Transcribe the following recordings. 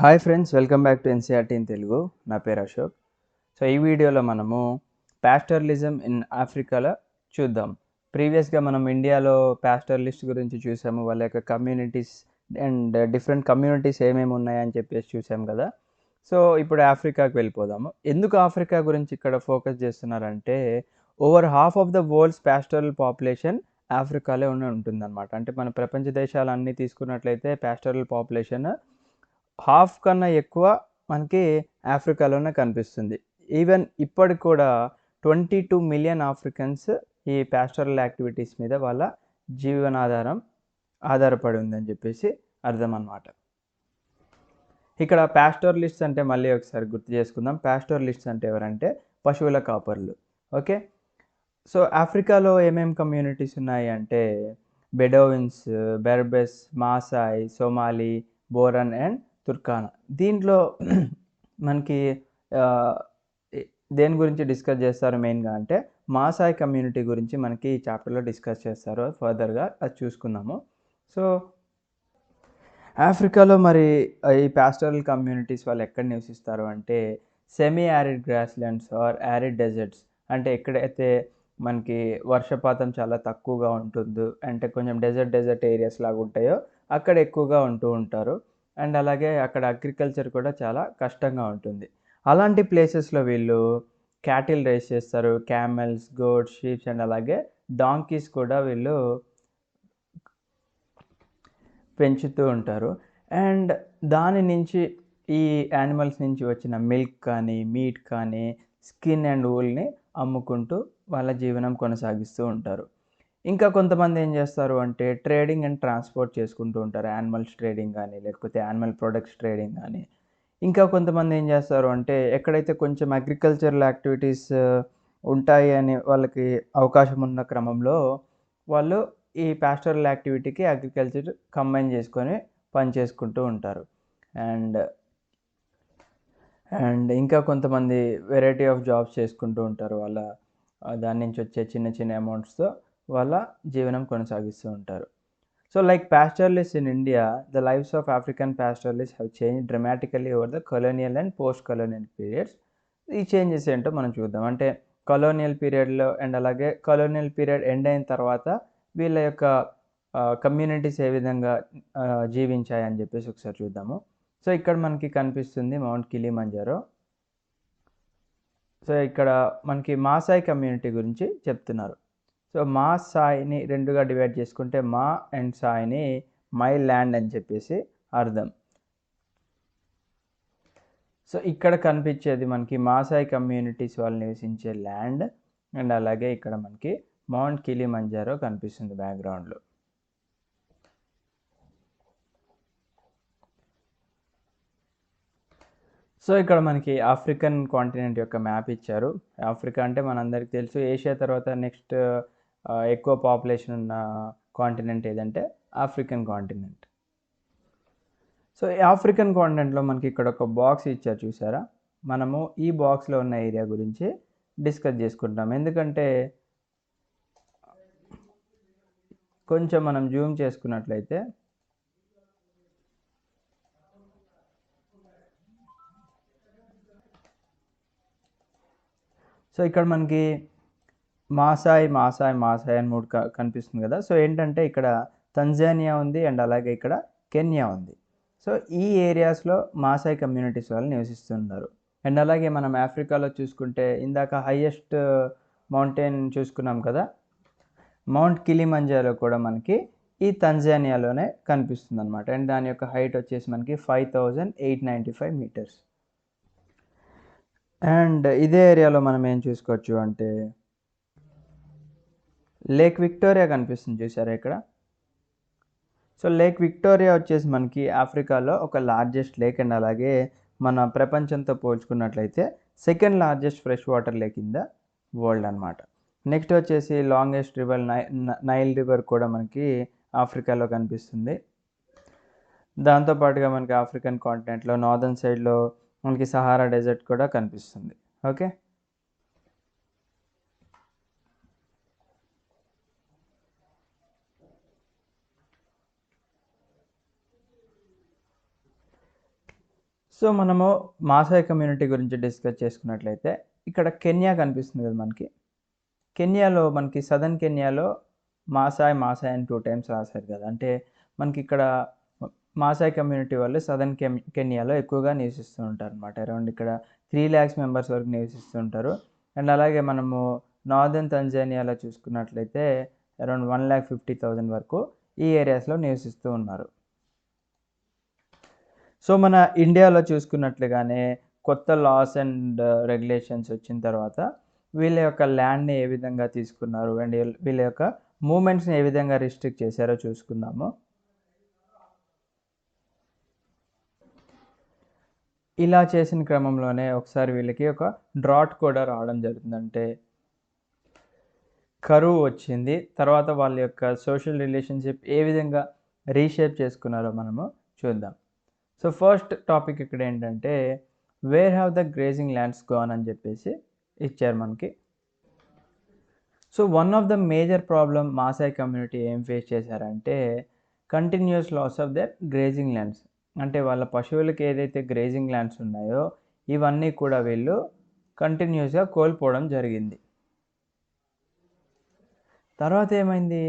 Hi friends, welcome back to NCERT in Telugu. నా పేరు Ashok. So ఈ వీడియోలో మనము పాస్టరలిజం ఇన్ ఆఫ్రికాలో చూద్దాం. ప్రీవియస్గా మనం ఇండియాలో పాస్టరలిస్ట్ గురించి చూసాము, వాళ్ళ యొక్క కమ్యూనిటీస్ అండ్ డిఫరెంట్ కమ్యూనిటీస్ ఏమేమి ఉన్నాయని చెప్పేసి చూసాం కదా. సో ఇప్పుడు ఆఫ్రికాకి వెళ్ళిపోదాము. ఎందుకు ఆఫ్రికా గురించి ఇక్కడ ఫోకస్ చేస్తున్నారంటే, over half of the world's pastoral population ఆఫ్రికాలో ఉంటుందన్నమాట. అంటే మన ప్రపంచ దేశాలన్నీ తీసుకున్నట్లయితే పాస్టరల్ పాపులేషన్ హాఫ్ కన్నా ఎక్కువ మనకి ఆఫ్రికాలోనే కనిపిస్తుంది. ఈవెన్ ఇప్పటికి కూడా 22 మిలియన్ ఆఫ్రికన్స్ ఈ పాస్టరల్ యాక్టివిటీస్ మీద వాళ్ళ జీవనాధారం ఆధారపడి ఉందని చెప్పేసి అర్థం అన్నమాట. ఇక్కడ పాస్టరలిస్ట్స్ అంటే మళ్ళీ ఒకసారి గుర్తు చేసుకుందాం. పాస్టరలిస్ట్స్ అంటే ఎవరంటే పశువుల కాపర్లు. ఓకే. సో ఆఫ్రికాలో ఏమేమి కమ్యూనిటీస్ ఉన్నాయి అంటే బెడోవిన్స్, బెర్బెస్, మాసాయ్, సోమాలి, బోరన్ అండ్ తుర్కానా. దీంట్లో మనకి దేని గురించి డిస్కస్ చేస్తారు మెయిన్గా అంటే మాసాయ్ కమ్యూనిటీ గురించి మనకి ఈ చాప్టర్లో డిస్కస్ చేస్తారు. ఫర్దర్గా అది చూసుకుందాము. సో ఆఫ్రికాలో మరి ఈ పాస్టరల్ కమ్యూనిటీస్ వాళ్ళు ఎక్కడ నివసిస్తారు అంటే semi arid grasslands or arid deserts. అంటే ఎక్కడైతే మనకి వర్షపాతం చాలా తక్కువగా ఉంటుందో, అంటే కొంచెం డెజర్ట్ ఏరియాస్ లాగా ఉంటాయో అక్కడ ఎక్కువగా ఉంటూ ఉంటారు. అండ్ అలాగే అక్కడ అగ్రికల్చర్ కూడా చాలా కష్టంగా ఉంటుంది. అలాంటి ప్లేసెస్లో వీళ్ళు క్యాటిల్ రైస్ చేస్తారు. క్యామెల్స్, గోడ్స్, షీప్స్ అండ్ అలాగే డాంకీస్ కూడా వీళ్ళు పెంచుతూ ఉంటారు. అండ్ దాని నుంచి ఈ యానిమల్స్ నుంచి వచ్చిన మిల్క్ కానీ, మీట్ కానీ, స్కిన్ అండ్ వూల్ని అమ్ముకుంటూ వాళ్ళ జీవనం కొనసాగిస్తూ ఉంటారు. ఇంకా కొంతమంది ఏం చేస్తారు అంటే ట్రేడింగ్ అండ్ ట్రాన్స్పోర్ట్ చేసుకుంటూ ఉంటారు. యానిమల్స్ ట్రేడింగ్ కానీ, లేకపోతే యానిమల్ ప్రొడక్ట్స్ ట్రేడింగ్ కానీ. ఇంకా కొంతమంది ఏం చేస్తారు అంటే ఎక్కడైతే కొంచెం అగ్రికల్చరల్ యాక్టివిటీస్ ఉంటాయి అని వాళ్ళకి అవకాశం ఉన్న క్రమంలో వాళ్ళు ఈ పాస్టరల్ యాక్టివిటీకి అగ్రికల్చర్ కంబైన్ చేసుకొని పని చేసుకుంటూ ఉంటారు. అండ్ అండ్ ఇంకా కొంతమంది వెరైటీ ఆఫ్ జాబ్స్ చేసుకుంటూ ఉంటారు. వాళ్ళ దాని నుంచి వచ్చే చిన్న చిన్న అమౌంట్స్తో వాళ్ళ జీవనం కొనసాగిస్తూ ఉంటారు. So like pastoralists in India, the lives of African pastoralists have changed dramatically over the colonial and post-colonial periods. ఈ చేంజెస్ ఏంటో మనం చూద్దాం. అంటే కలోనియల్ పీరియడ్లో అండ్ అలాగే కలోనియల్ పీరియడ్ ఎండ్ అయిన తర్వాత వీళ్ళ యొక్క కమ్యూనిటీస్ ఏ విధంగా జీవించాయని చెప్పేసి ఒకసారి చూద్దాము. సో ఇక్కడ మనకి కనిపిస్తుంది మౌంట్ కిలిమంజారో. సో ఇక్కడ మనకి మాసాయ్ కమ్యూనిటీ గురించి చెప్తున్నారు. సో మాసాయ్ని రెండుగా డివైడ్ చేసుకుంటే మా అండ్ సాయ్ని మై ల్యాండ్ అని చెప్పేసి అర్థం. సో ఇక్కడ కనిపించేది మనకి మాసాయ్ కమ్యూనిటీస్ వాళ్ళు నివసించే ల్యాండ్. అండ్ అలాగే ఇక్కడ మనకి మౌంట్ కిలిమంజారో కనిపిస్తుంది బ్యాక్గ్రౌండ్లో. సో ఇక్కడ మనకి ఆఫ్రికన్ కాంటినెంట్ యొక్క మ్యాప్ ఇచ్చారు. ఆఫ్రికా అంటే మనందరికీ తెలుసు, ఏషియా తర్వాత నెక్స్ట్ ఎక్కువ పాపులేషన్ ఉన్న కాంటినెంట్ ఏదంటే ఆఫ్రికన్ కాంటినెంట్. సో ఈ ఆఫ్రికన్ కాంటినెంట్లో మనకి ఇక్కడ ఒక బాక్స్ ఇచ్చారు చూసారా. మనము ఈ బాక్స్లో ఉన్న ఏరియా గురించి డిస్కస్ చేసుకుంటాం. ఎందుకంటే కొంచెం మనం జూమ్ చేసుకున్నట్లయితే సో ఇక్కడ మనకి మాసాయ్ అని మూడు కనిపిస్తుంది కదా. సో ఏంటంటే ఇక్కడ తంజానియా ఉంది అండ్ అలాగే ఇక్కడ కెన్యా ఉంది. సో ఈ ఏరియాస్లో మాసాయ్ కమ్యూనిటీస్ వాళ్ళు నివసిస్తున్నారు. అండ్ అలాగే మనం ఆఫ్రికాలో చూసుకుంటే ఇందాక హైయెస్ట్ మౌంటైన్ చూసుకున్నాం కదా, మౌంట్ కిలిమంజారో కూడా మనకి ఈ తంజానియాలోనే కనిపిస్తుంది అనమాట. అండ్ దాని యొక్క హైట్ వచ్చేసి మనకి 5895 మీటర్స్. అండ్ ఇదే ఏరియాలో మనం ఏం చూసుకోవచ్చు అంటే లేక్ విక్టోరియా కనిపిస్తుంది చూసారా ఇక్కడ. సో లేక్ విక్టోరియా వచ్చేసి మనకి ఆఫ్రికాలో ఒక లార్జెస్ట్ లేక్ అండ్ అలాగే మన ప్రపంచంతో పోల్చుకున్నట్లయితే second largest fresh water lake in the world అనమాట. నెక్స్ట్ వచ్చేసి లాంగెస్ట్ రివర్ నైల్ రివర్ కూడా మనకి ఆఫ్రికాలో కనిపిస్తుంది. దాంతోపాటుగా మనకి ఆఫ్రికన్ కాంటినెంట్లో నార్దర్న్ సైడ్లో మనకి సహారా డెజర్ట్ కూడా కనిపిస్తుంది. ఓకే. సో మనము మాసాయ్ కమ్యూనిటీ గురించి డిస్కస్ చేసుకున్నట్లయితే ఇక్కడ కెన్యా కనిపిస్తుంది కదా మనకి. కెన్యాలో మనకి సదర్న్ కెన్యాలో మాసాయ్ అని 2 టైమ్స్ రాశారు కదా. అంటే మనకి ఇక్కడ మాసాయ్ కమ్యూనిటీ వాళ్ళు సదర్న్ కెన్యాలో ఎక్కువగా నివసిస్తూ ఉంటారనమాట. అరౌండ్ ఇక్కడ 3 lakhs మెంబర్స్ వరకు నివసిస్తూ ఉంటారు. అండ్ అలాగే మనము నార్దర్న్ తంజానియాలో చూసుకున్నట్లయితే అరౌండ్ 1,50,000 వరకు ఈ ఏరియాస్లో నివసిస్తూ ఉన్నారు. సో మన ఇండియాలో చూసుకున్నట్లుగానే కొత్త లాస్ అండ్ రెగ్యులేషన్స్ వచ్చిన తర్వాత వీళ్ళ యొక్క ల్యాండ్ని ఏ విధంగా తీసుకున్నారు అండ్ వీళ్ళ యొక్క మూమెంట్స్ని ఏ విధంగా రిస్ట్రిక్ట్ చేశారో చూసుకుందాము. ఇలా చేసిన క్రమంలోనే ఒకసారి వీళ్ళకి ఒక డ్రాట్ కూడా రావడం జరుగుతుంది. అంటే కరువు వచ్చింది. తర్వాత వాళ్ళ యొక్క సోషల్ రిలేషన్షిప్ ఏ విధంగా రీషేప్ చేసుకున్నారో మనము చూద్దాం. సో ఫస్ట్ టాపిక్ ఇక్కడ ఏంటంటే where have the grazing lands gone అని చెప్పేసి ఇచ్చారు మనకి. So one of the major problem Maasai community ఏం ఫేస్ చేశారంటే continuous loss of their grazing lands. అంటే వాళ్ళ పశువులకి ఏదైతే గ్రేజింగ్ ల్యాండ్స్ ఉన్నాయో ఇవన్నీ కూడా వీళ్ళు కంటిన్యూస్గా కోల్పోవడం జరిగింది. తర్వాత ఏమైంది,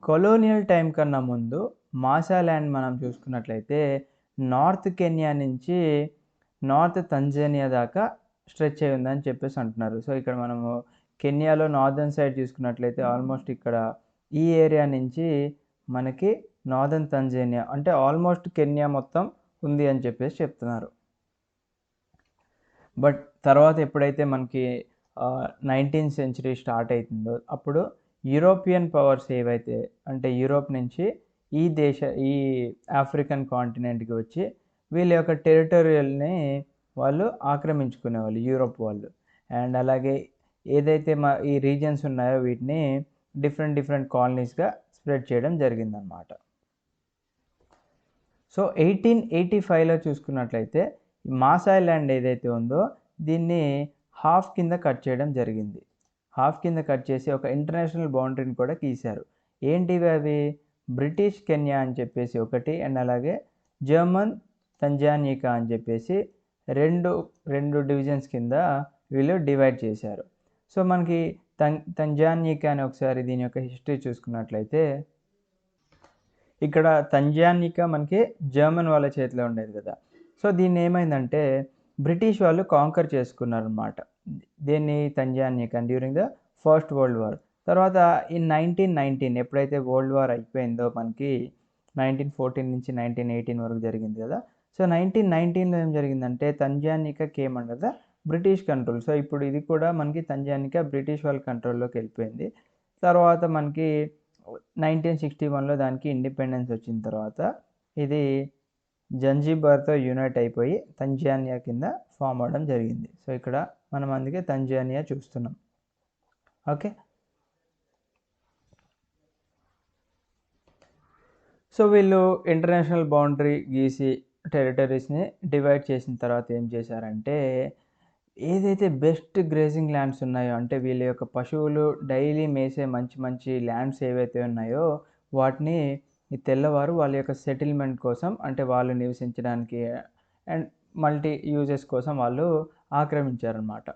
కొలోనియల్ టైం కన్నా ముందు మాసా ల్యాండ్ మనం చూసుకున్నట్లయితే నార్త్ కెన్యా నుంచి నార్త్ తంజానియా దాకా స్ట్రెచ్ అయి ఉందని చెప్పేసి అంటున్నారు. సో ఇక్కడ మనము కెన్యాలో నార్దర్న్ సైడ్ చూసుకున్నట్లయితే ఆల్మోస్ట్ ఇక్కడ ఈ ఏరియా నుంచి మనకి నార్దర్న్ తంజానియా అంటే ఆల్మోస్ట్ కెన్యా మొత్తం ఉంది అని చెప్పేసి చెప్తున్నారు. బట్ తర్వాత ఎప్పుడైతే మనకి 19th century స్టార్ట్ అవుతుందో అప్పుడు యూరోపియన్ పవర్స్ ఏవైతే అంటే యూరోప్ నుంచి ఈ ఆఫ్రికన్ కాంటినెంట్కి వచ్చి వీళ్ళ యొక్క టెరిటోరియల్ని వాళ్ళు ఆక్రమించుకునేవాళ్ళు యూరోప్ వాళ్ళు. అండ్ అలాగే ఏదైతే ఈ రీజియన్స్ ఉన్నాయో వీటిని డిఫరెంట్ కాలనీస్గా స్ప్రెడ్ చేయడం జరిగిందనమాట. సో 1885లో చూసుకున్నట్లయితే మాసాయ్ ల్యాండ్ ఏదైతే ఉందో దీన్ని హాఫ్ కింద కట్ చేయడం జరిగింది. హాఫ్ కింద కట్ చేసి ఒక ఇంటర్నేషనల్ బౌండరీని కూడా గీశారు. ఏంటివి అవి, బ్రిటిష్ కెన్యా అని చెప్పేసి ఒకటి అండ్ అలాగే జర్మన్ తంజానికా అని చెప్పేసి రెండు డివిజన్స్ కింద వీళ్ళు డివైడ్ చేశారు. సో మనకి తంజానికా అని ఒకసారి దీని యొక్క హిస్టరీ చూసుకున్నట్లయితే ఇక్కడ తంజానికా మనకి జర్మన్ వాళ్ళ చేతిలో ఉండేది కదా. సో దీన్ని ఏమైందంటే బ్రిటిష్ వాళ్ళు కాంకర్ చేసుకున్నారు అన్నమాట దీన్ని Tanganyika during the first world war. తర్వాత ఇన్ 1919 ఎప్పుడైతే వరల్డ్ వార్ అయిపోయిందో మనకి 1914 నుంచి 1918 వరకు జరిగింది కదా. సో 1919లో ఏం జరిగిందంటే Tanganyika came under the British control. So ఇప్పుడు ఇది కూడా మనకి తంజానికా బ్రిటిష్ వాళ్ళ కంట్రోల్లోకి వెళ్ళిపోయింది. తర్వాత మనకి 1961లో దానికి ఇండిపెండెన్స్ వచ్చిన తర్వాత ఇది జంజిబార్తో యునైట్ అయిపోయి తంజానియా కింద ఫామ్ అవడం జరిగింది. సో ఇక్కడ మనం అందుకే తంజానియా చూస్తున్నాం. ఓకే, సో వీళ్ళు ఇంటర్నేషనల్ బౌండరీ గీసి టెరిటరీస్ని డివైడ్ చేసిన తర్వాత ఏం చేశారంటే ఏదైతే బెస్ట్ గ్రేజింగ్ ల్యాండ్స్ ఉన్నాయో అంటే వీళ్ళ యొక్క పశువులు డైలీ మేసే మంచి ల్యాండ్స్ ఏవైతే ఉన్నాయో వాటిని ఈ తెల్లవారు వాళ్ళ యొక్క సెటిల్మెంట్ కోసం అంటే వాళ్ళు నివసించడానికి అండ్ మల్టీ యూజెస్ కోసం వాళ్ళు ఆక్రమించారనమాట.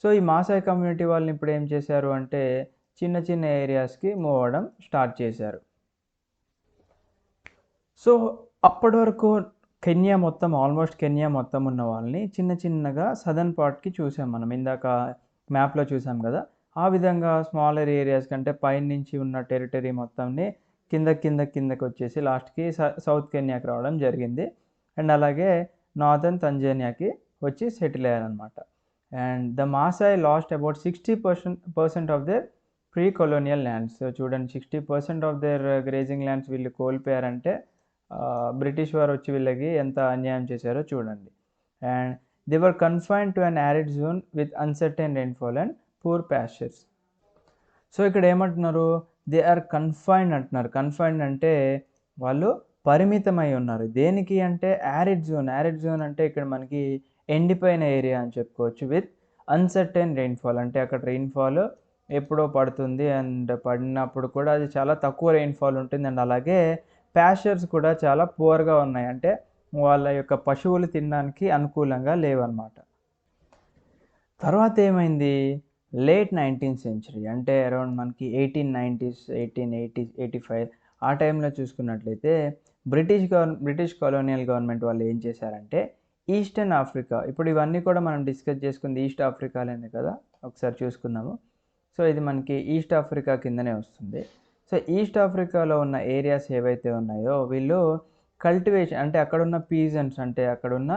సో ఈ మాసాయ్ కమ్యూనిటీ వాళ్ళని ఇప్పుడు ఏం చేశారు అంటే చిన్న ఏరియాస్కి మూవ్ అవ్వడం స్టార్ట్ చేశారు. సో అప్పటి వరకు ఆల్మోస్ట్ కెన్యా మొత్తం ఉన్న వాళ్ళని చిన్నగా సదర్న్ పార్ట్కి చూసాం మనం, ఇందాక మ్యాప్లో చూసాం కదా. ఆ విధంగా స్మాలర్ ఏరియాస్ కంటే పైనుంచి ఉన్న టెరిటరీ మొత్తంని కిందకి వచ్చేసి లాస్ట్కి సౌత్ కెన్యాకి రావడం జరిగింది. అండ్ అలాగే నార్దర్న్ తంజానియాకి వచ్చి సెటిల్ అయ్యారనమాట. And the Maasai lost about 60% of their pre colonial lands. So చూడండి 60% ఆఫ్ దేర్ గ్రేజింగ్ ల్యాండ్స్ వీళ్ళు కోల్పోయారంటే బ్రిటిష్ వారు వచ్చి వీళ్ళకి ఎంత అన్యాయం చేశారో చూడండి. And they were confined to an arid zone with uncertain rainfall and poor pastures. So ఇక్కడ ఏమంటున్నారు, దే ఆర్ కన్ఫైన్డ్ అంటున్నారు. కన్ఫైన్డ్ అంటే వాళ్ళు పరిమితమై ఉన్నారు. దేనికి అంటే యారిడ్ జోన్ అంటే ఇక్కడ మనకి ఎండిపోయిన ఏరియా అని చెప్పుకోవచ్చు. విత్ అన్సర్టైన్ రెయిన్ఫాల్ అంటే అక్కడ రెయిన్ఫాల్ ఎప్పుడో పడుతుంది అండ్ పడినప్పుడు కూడా అది చాలా తక్కువ రెయిన్ఫాల్ ఉంటుంది. అండ్ అలాగే ప్యాస్చర్స్ కూడా చాలా పువర్గా ఉన్నాయి. అంటే వాళ్ళ యొక్క పశువులు తినడానికి అనుకూలంగా లేవన్నమాట. తర్వాత ఏమైంది, లేట్ 19th సెంచరీ అంటే అరౌండ్ మనకి 1890s, 1885 ఆ టైంలో చూసుకున్నట్లయితే బ్రిటిష్ కొలోనియల్ గవర్నమెంట్ వాళ్ళు ఏం చేశారంటే ఈస్టర్న్ ఆఫ్రికా, ఇప్పుడు ఇవన్నీ కూడా మనం డిస్కస్ చేసుకుంది ఈస్ట్ ఆఫ్రికాలోనే కదా, ఒకసారి చూసుకుందాము. సో ఇది మనకి ఈస్ట్ ఆఫ్రికా కిందనే వస్తుంది. సో ఈస్ట్ ఆఫ్రికాలో ఉన్న ఏరియాస్ ఏవైతే ఉన్నాయో వీళ్ళు కల్టివేషన్ అంటే అక్కడున్న పీజెంట్స్ అంటే అక్కడున్న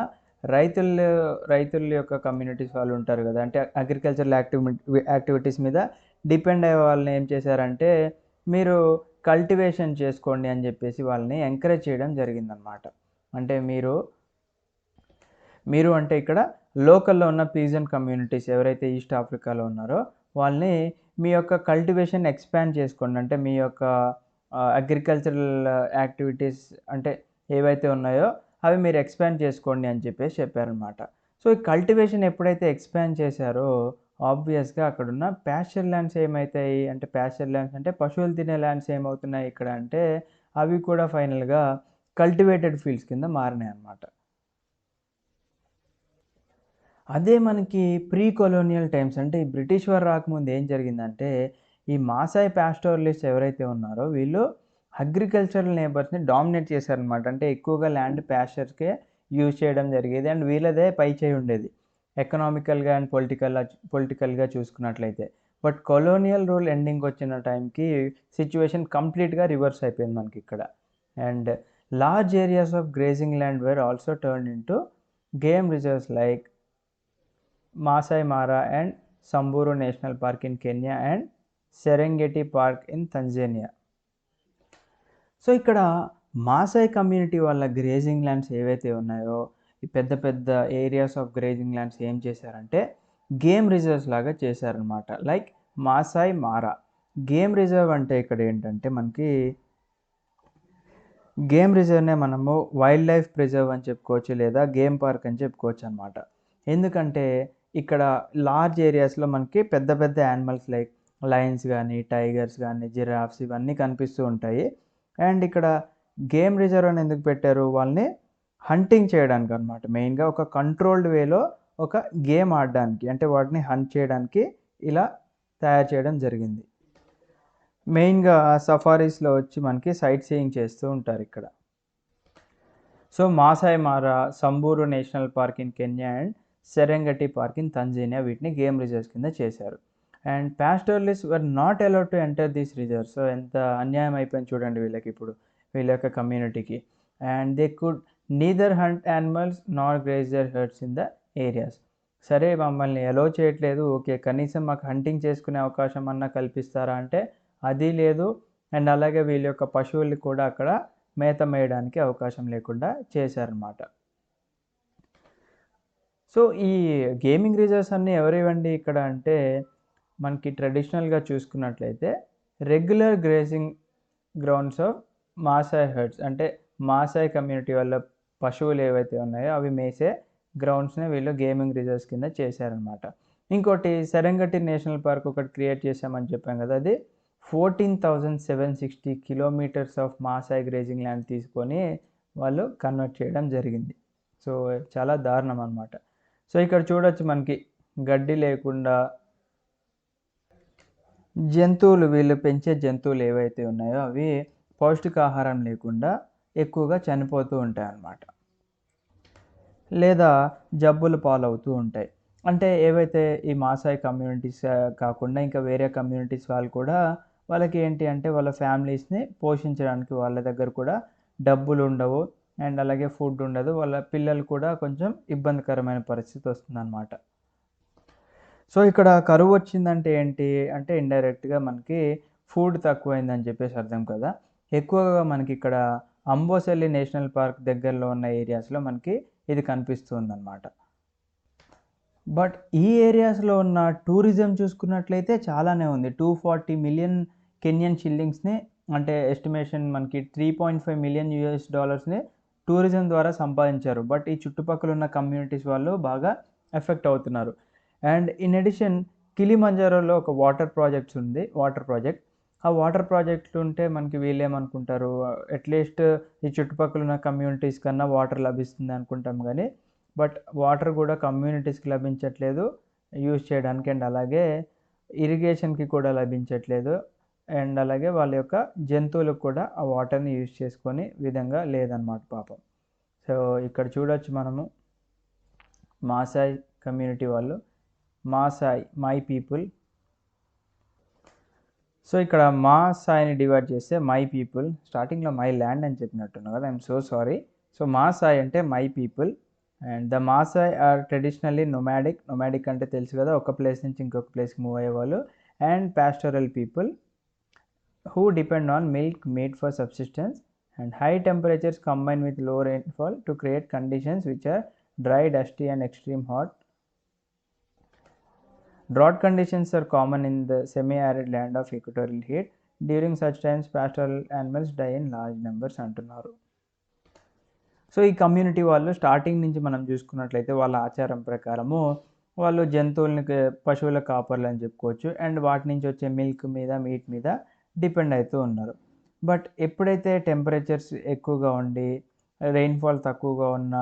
రైతుల యొక్క కమ్యూనిటీస్ వాళ్ళు ఉంటారు కదా, అంటే అగ్రికల్చరల్ యాక్టివిటీస్ మీద డిపెండ్ అయ్యే వాళ్ళని ఏం చేశారంటే మీరు కల్టివేషన్ చేసుకోండి అని చెప్పేసి వాళ్ళని ఎంకరేజ్ చేయడం జరిగిందనమాట. అంటే మీరు అంటే ఇక్కడ లోకల్లో ఉన్న పీజెంట్ కమ్యూనిటీస్ ఎవరైతే ఈస్ట్ ఆఫ్రికాలో ఉన్నారో వాళ్ళని మీ యొక్క కల్టివేషన్ ఎక్స్పాండ్ చేసుకోండి, అంటే మీ యొక్క అగ్రికల్చరల్ యాక్టివిటీస్ అంటే ఏవైతే ఉన్నాయో అవి మీరు ఎక్స్పాండ్ చేసుకోండి అని చెప్పేసి చెప్పారనమాట. సో ఈ కల్టివేషన్ ఎప్పుడైతే ఎక్స్పాండ్ చేశారో ఆబ్వియస్గా అక్కడున్న ప్యాస్చర్ ల్యాండ్స్ ఏమవుతాయి అంటే, ప్యాస్చర్ ల్యాండ్స్ అంటే పశువులు తినే ల్యాండ్స్ ఏమవుతున్నాయి ఇక్కడ అంటే అవి కూడా ఫైనల్గా కల్టివేటెడ్ ఫీల్డ్స్ కింద మారినాయి అన్నమాట. అదే మనకి ప్రీ కొలోనియల్ టైమ్స్ అంటే ఈ బ్రిటిష్ వారు రాకముందు ఏం జరిగిందంటే ఈ మాసాయ్ పాస్టోరలిస్ట్ ఎవరైతే ఉన్నారో వీళ్ళు అగ్రికల్చరల్ నేబర్స్ని డామినేట్ చేశారనమాట. అంటే ఎక్కువగా ల్యాండ్ ప్యాస్చర్స్కే యూజ్ చేయడం జరిగేది అండ్ వీళ్ళదే పై చేయి ఉండేది ఎకనామికల్గా అండ్ పొలిటికల్గా చూసుకున్నట్లయితే. బట్ కొలోనియల్ రూల్ ఎండింగ్ వచ్చిన టైంకి సిచ్యువేషన్ కంప్లీట్గా రివర్స్ అయిపోయింది మనకి ఇక్కడ. And large areas of grazing land were also turn into game reserves like Maasai Mara and Samburu National Park in Kenya and Serengeti park in Tanzania. So ఇక్కడ Maasai community వాళ్ళ grazing lands ఏవైతే ఉన్నాయో ఈ పెద్ద పెద్ద areas of grazing lands ఏం చేశారంటే game reserves లాగా చేశారనమాట. లైక్ మాసాయ్ మారా గేమ్ రిజర్వ్ అంటే ఇక్కడ ఏంటంటే మనకి గేమ్ రిజర్వ్నే మనము వైల్డ్ లైఫ్ ప్రిజర్వ్ అని చెప్పుకోవచ్చు లేదా గేమ్ పార్క్ అని చెప్పుకోవచ్చు అనమాట. ఎందుకంటే ఇక్కడ లార్జ్ ఏరియాస్లో మనకి పెద్ద పెద్ద యానిమల్స్ లైక్ లయన్స్ కానీ టైగర్స్ కానీ జిరాఫ్స్ ఇవన్నీ కనిపిస్తూ ఉంటాయి. అండ్ ఇక్కడ గేమ్ రిజర్వ్ అని ఎందుకు పెట్టారు, వాళ్ళని హంటింగ్ చేయడానికి అనమాట. మెయిన్గా ఒక కంట్రోల్డ్ వేలో ఒక గేమ్ ఆడడానికి అంటే వాటిని హంట్ చేయడానికి ఇలా తయారు చేయడం జరిగింది. మెయిన్గా సఫారీస్లో వచ్చి మనకి సైట్ సీయింగ్ చేస్తూ ఉంటారు ఇక్కడ. So Maasai Mara, Samburu National Park in Kenya and Serengeti park in Tanzania వీటిని గేమ్ రిజర్వ్స్ కింద చేశారు. And pastoralist were not allowed to enter these reserves. So ఎంత అన్యాయం అయిపోయింది చూడండి వీళ్ళకి ఇప్పుడు, వీళ్ళ యొక్క కమ్యూనిటీకి. And they could neither hunt animals nor graze their herds in the areas. సరే మమ్మల్ని అలౌ చేయట్లేదు, ఓకే కనీసం మాకు హంటింగ్ చేసుకునే అవకాశం అన్నా కల్పిస్తారా అంటే అది లేదు. అండ్ అలాగే వీళ్ళ యొక్క పశువుల్ని కూడా అక్కడ మేత మేయడానికి అవకాశం లేకుండా చేశారన్నమాట. సో ఈ గేమింగ్ రిజర్వ్స్ అన్నీ ఎవరివండి ఇక్కడ అంటే మనకి ట్రెడిషనల్గా చూసుకున్నట్లయితే regular grazing grounds of Maasai herds, అంటే మాసాయ్ కమ్యూనిటీ వల్ల పశువులు ఏవైతే ఉన్నాయో అవి మేసే గ్రౌండ్స్ని వీళ్ళు గేమింగ్ రిజర్వ్స్ కింద చేశారనమాట. ఇంకోటి సెరెంగటి నేషనల్ పార్క్ ఒకటి క్రియేట్ చేశామని చెప్పాం కదా, అది 14,760 కిలోమీటర్స్ ఆఫ్ మాసాయ్ గ్రేజింగ్ ల్యాండ్ తీసుకొని వాళ్ళు కన్వర్ట్ చేయడం జరిగింది. సో చాలా దారుణం అనమాట. సో ఇక్కడ చూడొచ్చు మనకి గడ్డి లేకుండా జంతువులు, వీళ్ళు పెంచే జంతువులు ఏవైతే ఉన్నాయో అవి పౌష్టికాహారం లేకుండా ఎక్కువగా చనిపోతూ ఉంటాయి అన్నమాట, లేదా జబ్బులు పాలవుతూ ఉంటాయి. అంటే ఏవైతే ఈ మాసాయ్ కమ్యూనిటీస్ కాకుండా ఇంకా వేరే కమ్యూనిటీస్ వాళ్ళు కూడా వాళ్ళకి ఏంటి అంటే వాళ్ళ ఫ్యామిలీస్ని పోషించడానికి వాళ్ళ దగ్గర కూడా డబ్బులు ఉండవు అండ్ అలాగే ఫుడ్ ఉండదు, వాళ్ళ పిల్లలు కూడా కొంచెం ఇబ్బందికరమైన పరిస్థితి వస్తుందన్నమాట. సో ఇక్కడ కరువు వచ్చిందంటే ఏంటి అంటే ఇండైరెక్ట్గా మనకి ఫుడ్ తక్కువైందని చెప్పేసి అర్థం కదా. ఎక్కువగా మనకి ఇక్కడ అంబోసెల్లి నేషనల్ పార్క్ దగ్గరలో ఉన్న ఏరియాస్లో మనకి ఇది కనిపిస్తుందన్నమాట. బట్ ఈ ఏరియాస్లో ఉన్న టూరిజం చూసుకున్నట్లయితే చాలానే ఉంది. 240 మిలియన్ కెన్యన్ షిల్లింగ్స్ని అంటే ఎస్టిమేషన్ మనకి $3.5 మిలియన్ టూరిజం ద్వారా సంపాదించారు. బట్ ఈ చుట్టుపక్కల ఉన్న కమ్యూనిటీస్ వాళ్ళు బాగా ఎఫెక్ట్ అవుతున్నారు. అండ్ ఇన్ అడిషన్ కిలిమంజారోలో ఒక వాటర్ ప్రాజెక్ట్. ఆ వాటర్ ప్రాజెక్టులు ఉంటే మనకి వీళ్ళేమనుకుంటారు, అట్లీస్ట్ ఈ చుట్టుపక్కల ఉన్న కమ్యూనిటీస్ కన్నా వాటర్ లభిస్తుంది అనుకుంటాం కానీ, బట్ వాటర్ కూడా కమ్యూనిటీస్కి లభించట్లేదు యూజ్ చేయడానికి. అండ్ అలాగే ఇరిగేషన్కి కూడా లభించట్లేదు. అండ్ అలాగే వాళ్ళ యొక్క జంతువులకు కూడా ఆ వాటర్ని యూజ్ చేసుకొని విధంగా లేదన్నమాట పాపం. సో ఇక్కడ చూడొచ్చు మనము మాసాయ్ కమ్యూనిటీ వాళ్ళు, మాసాయ్ మై పీపుల్. సో ఇక్కడ మాసాయ్ని డివైడ్ చేస్తే మై పీపుల్, స్టార్టింగ్లో మై ల్యాండ్ అని చెప్పినట్టున్నా కదా, I'm so sorry. So Maasai అంటే my people. And the Maasai are traditionally nomadic అంటే తెలుసు కదా, ఒక ప్లేస్ నుంచి ఇంకొక ప్లేస్కి మూవ్ అయ్యేవాళ్ళు. And pastoral people who depend on milk, meat for subsistence, and high temperatures combined with low rainfall to create conditions which are dry, dusty and extreme hot. Drought conditions are common in the semi-arid land of equatorial heat. During such times pastoral animals die in large numbers అంటున్నారు. So ఈ community వాళ్ళు starting నుంచి మనం చూసుకున్నట్లయితే వాళ్ళ ఆచారం ప్రకారము వాళ్ళు జంతువులని, పశువుల కాపర్లు అని చెప్పుకోవచ్చు. అండ్ వాటి నుంచి వచ్చే మిల్క్ మీద, మీట్ మీద డిపెండ్ అవుతూ ఉన్నారు. బట్ ఎప్పుడైతే టెంపరేచర్స్ ఎక్కువగా ఉండి రెయిన్ఫాల్ తక్కువగా ఉన్న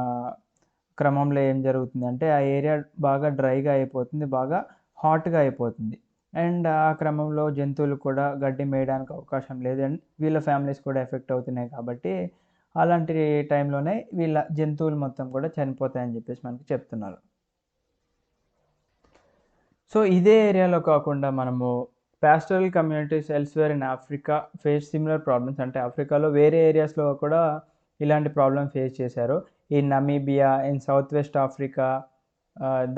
క్రమంలో ఏం జరుగుతుందంటే ఆ ఏరియా బాగా డ్రైగా అయిపోతుంది, బాగా హాట్గా అయిపోతుంది. అండ్ ఆ క్రమంలో జంతువులు కూడా గడ్డి మేయడానికి అవకాశం లేదు. అండ్ వీళ్ళ ఫ్యామిలీస్ కూడా ఎఫెక్ట్ అవుతున్నాయి కాబట్టి అలాంటి టైంలోనే వీళ్ళ జంతువులు మొత్తం కూడా చనిపోతాయని చెప్పేసి మనకి చెప్తున్నారు. సో ఇదే ఏరియాలో కాకుండా మనము pastoral communities elsewhere in Africa face similar problems. అంటే ఆఫ్రికాలో వేరే ఏరియాస్లో కూడా ఇలాంటి ప్రాబ్లమ్ ఫేస్ చేశారు. In Namibia, in South West Africa,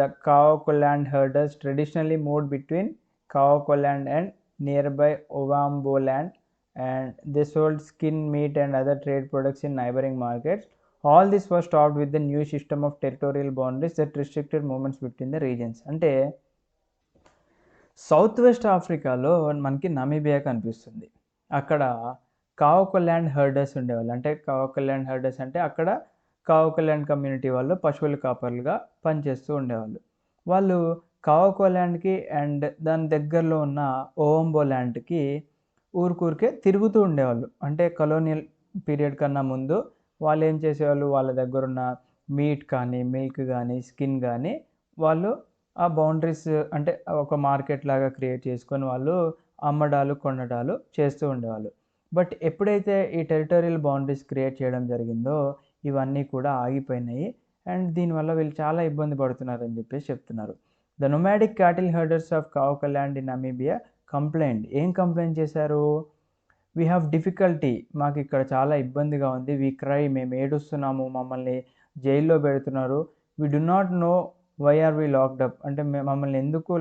the Kaokoland herders traditionally moved between Kaokoland and nearby Ovamboland and they sold skin, meat and other trade products in neighboring markets. All this was stopped with the new system of territorial boundaries that restricted movements between the regions. అంటే south west ఆఫ్రికాలో మనకి Namibia కనిపిస్తుంది. అక్కడ కావోకోలాండ్ హెర్డర్స్ ఉండేవాళ్ళు. అంటే కావోకోలాండ్ హెర్డర్స్ అంటే అక్కడ కావోకోలాండ్ community వాళ్ళు పశువుల కాపర్లుగా పనిచేస్తూ ఉండేవాళ్ళు. వాళ్ళు కావోకోలాండ్కి అండ్ దాని దగ్గరలో ఉన్న ఓవంబోలాండ్కి ఊరికే తిరుగుతూ ఉండేవాళ్ళు. అంటే కలోనియల్ పీరియడ్ కన్నా ముందు వాళ్ళు ఏం చేసేవాళ్ళు, వాళ్ళ దగ్గర ఉన్న మీట్ కానీ, మిల్క్ కానీ, స్కిన్ కానీ వాళ్ళు ఆ బౌండరీస్ అంటే ఒక మార్కెట్ లాగా క్రియేట్ చేసుకొని వాళ్ళు అమ్మడాలు, కొనడాలు చేస్తూ ఉండేవాళ్ళు. బట్ ఎప్పుడైతే ఈ టెరిటోరియల్ బౌండరీస్ క్రియేట్ చేయడం జరిగిందో ఇవన్నీ కూడా ఆగిపోయినాయి. అండ్ దీనివల్ల వీళ్ళు చాలా ఇబ్బంది పడుతున్నారని చెప్పేసి చెప్తున్నారు. The nomadic cattle herders of Kaokoland in Namibia complaint. ఏం కంప్లైంట్ చేశారు? వీ హ్యావ్ డిఫికల్టీ, మాకు ఇక్కడ చాలా ఇబ్బందిగా ఉంది. వీ క్రై, మేము ఏడుస్తున్నాము, మమ్మల్ని జైల్లో పెడుతున్నారు. We do not know why are we locked up, అంటే మమ్మల్ని ఎందుకు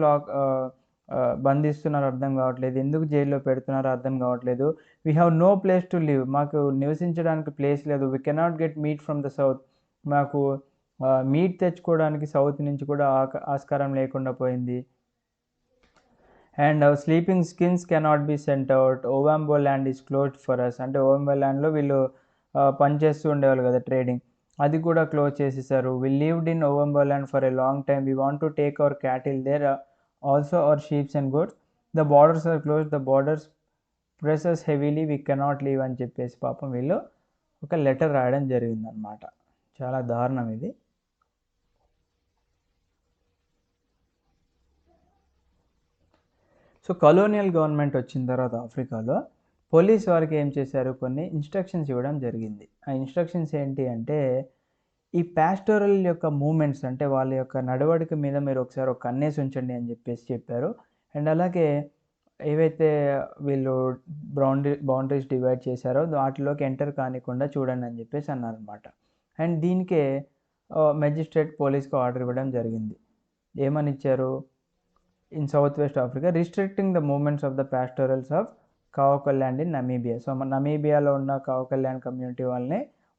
బంధిస్తున్నారు అర్థం కావట్లేదు, ఎందుకు జైల్లో పెడుతున్నారో అర్థం కావట్లేదు. We have no place to live, మాకు నివసించడానికి ప్లేస్ లేదు. We cannot get meat from the south, మాకు మీట్ తెచ్చుకోవడానికి సౌత్ నుంచి కూడా ఆస్కారం లేకుండా పోయింది. And our sleeping skins cannot be sent out. Ovamboland is closed for us, అంటే ఓవాంబో ల్యాండ్లో వీళ్ళు పనిచేస్తూ ఉండేవాళ్ళు కదా ట్రేడింగ్, అది కూడా క్లోజ్ చేసేసారు. We lived in Ovamboland for a long time. We want to take our cattle there, also our sheeps and goats. The borders are close, the borders presses heavily, we cannot leave అని చెప్పేసి పాపం వీళ్ళు ఒక letter రాయడం జరిగిందనమాట. చాలా దారుణం ఇది. సో కలోనియల్ గవర్నమెంట్ వచ్చిన తర్వాత ఆఫ్రికాలో పోలీస్ వారికి ఏం చేశారు, కొన్ని ఇన్స్ట్రక్షన్స్ ఇవ్వడం జరిగింది. ఆ ఇన్స్ట్రక్షన్స్ ఏంటి అంటే ఈ పాస్టోరల్ యొక్క మూమెంట్స్, అంటే వాళ్ళ యొక్క నడవడిక మీద మీరు ఒకసారి ఒక కన్నేసి ఉంచండి అని చెప్పేసి చెప్పారు. అండ్ అలాగే ఏవైతే వీళ్ళు బౌండరీస్ డివైడ్ చేశారో వాటిలోకి ఎంటర్ కానికుండా చూడండి అని చెప్పేసి అన్నారనమాట. అండ్ దీనికే మెజిస్ట్రేట్ పోలీస్కి ఆర్డర్ ఇవ్వడం జరిగింది. ఏమని ఇచ్చారు? in southwest Africa, restricting the movements of the pastorals of Kaokoland in Namibia. So నమీబియాలో ఉన్న కావోకోలాండ్ కమ్యూనిటీ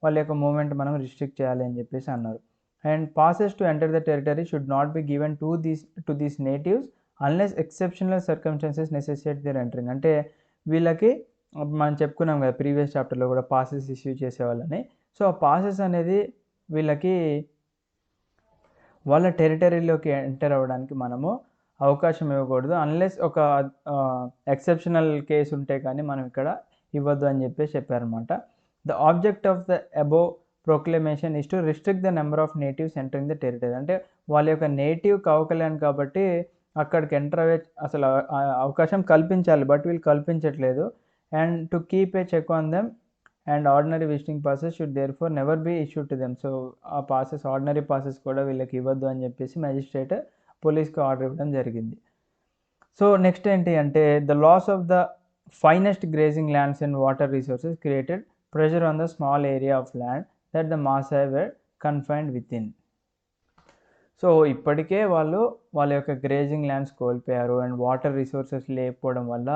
వాళ్ళ యొక్క మూమెంట్ మనం రిస్ట్రిక్ట్ చేయాలి అని చెప్పేసి అన్నారు. And passes to enter the territory should not be given to these natives unless exceptional circumstances necessitate their entering. అంటే వీళ్ళకి మనం చెప్పుకున్నాం కదా ప్రీవియస్ చాప్టర్లో కూడా పాసెస్ ఇష్యూ చేసేవాళ్ళని. సో ఆ పాసెస్ అనేది వీళ్ళకి వాళ్ళ టెరిటరీలోకి ఎంటర్ అవ్వడానికి మనము అవకాశం ఇవ్వకూడదు. అన్‌లెస్ ఒక ఎక్సెప్షనల్ కేస్ ఉంటే కానీ మనం ఇక్కడ ఇవ్వద్దు అని చెప్పేసి చెప్పారనమాట. The object of the above proclamation is to restrict the number of natives entering the territory. అంటే వాళ్ళ యొక్క నేటివ్ కౌకల్యాన్ కాబట్టి అక్కడికి ఎంటర్ అయ్యే అసలు అవకాశం కల్పించాలి. బట్ వీళ్ళు కల్పించట్లేదు. And to keep a check on them and ordinary visiting passes should therefore never be issued to them. So ఆ పాసెస్, ఆర్డినరీ పాసెస్ కూడా వీళ్ళకి ఇవ్వద్దు అని చెప్పేసి మేజిస్ట్రేట్ పోలీస్‌కి ఆర్డర్ ఇవ్వడం జరిగింది. సో నెక్స్ట్ ఏంటి అంటే the loss of the finest grazing lands and water resources created pressure on the small area of land that the Maasai were confined within. So ఇప్పటికే వాళ్ళు వాళ్ళ యొక్క గ్రేజింగ్ ల్యాండ్స్ కోల్పోయారు and water resources లేకపోవడం వల్ల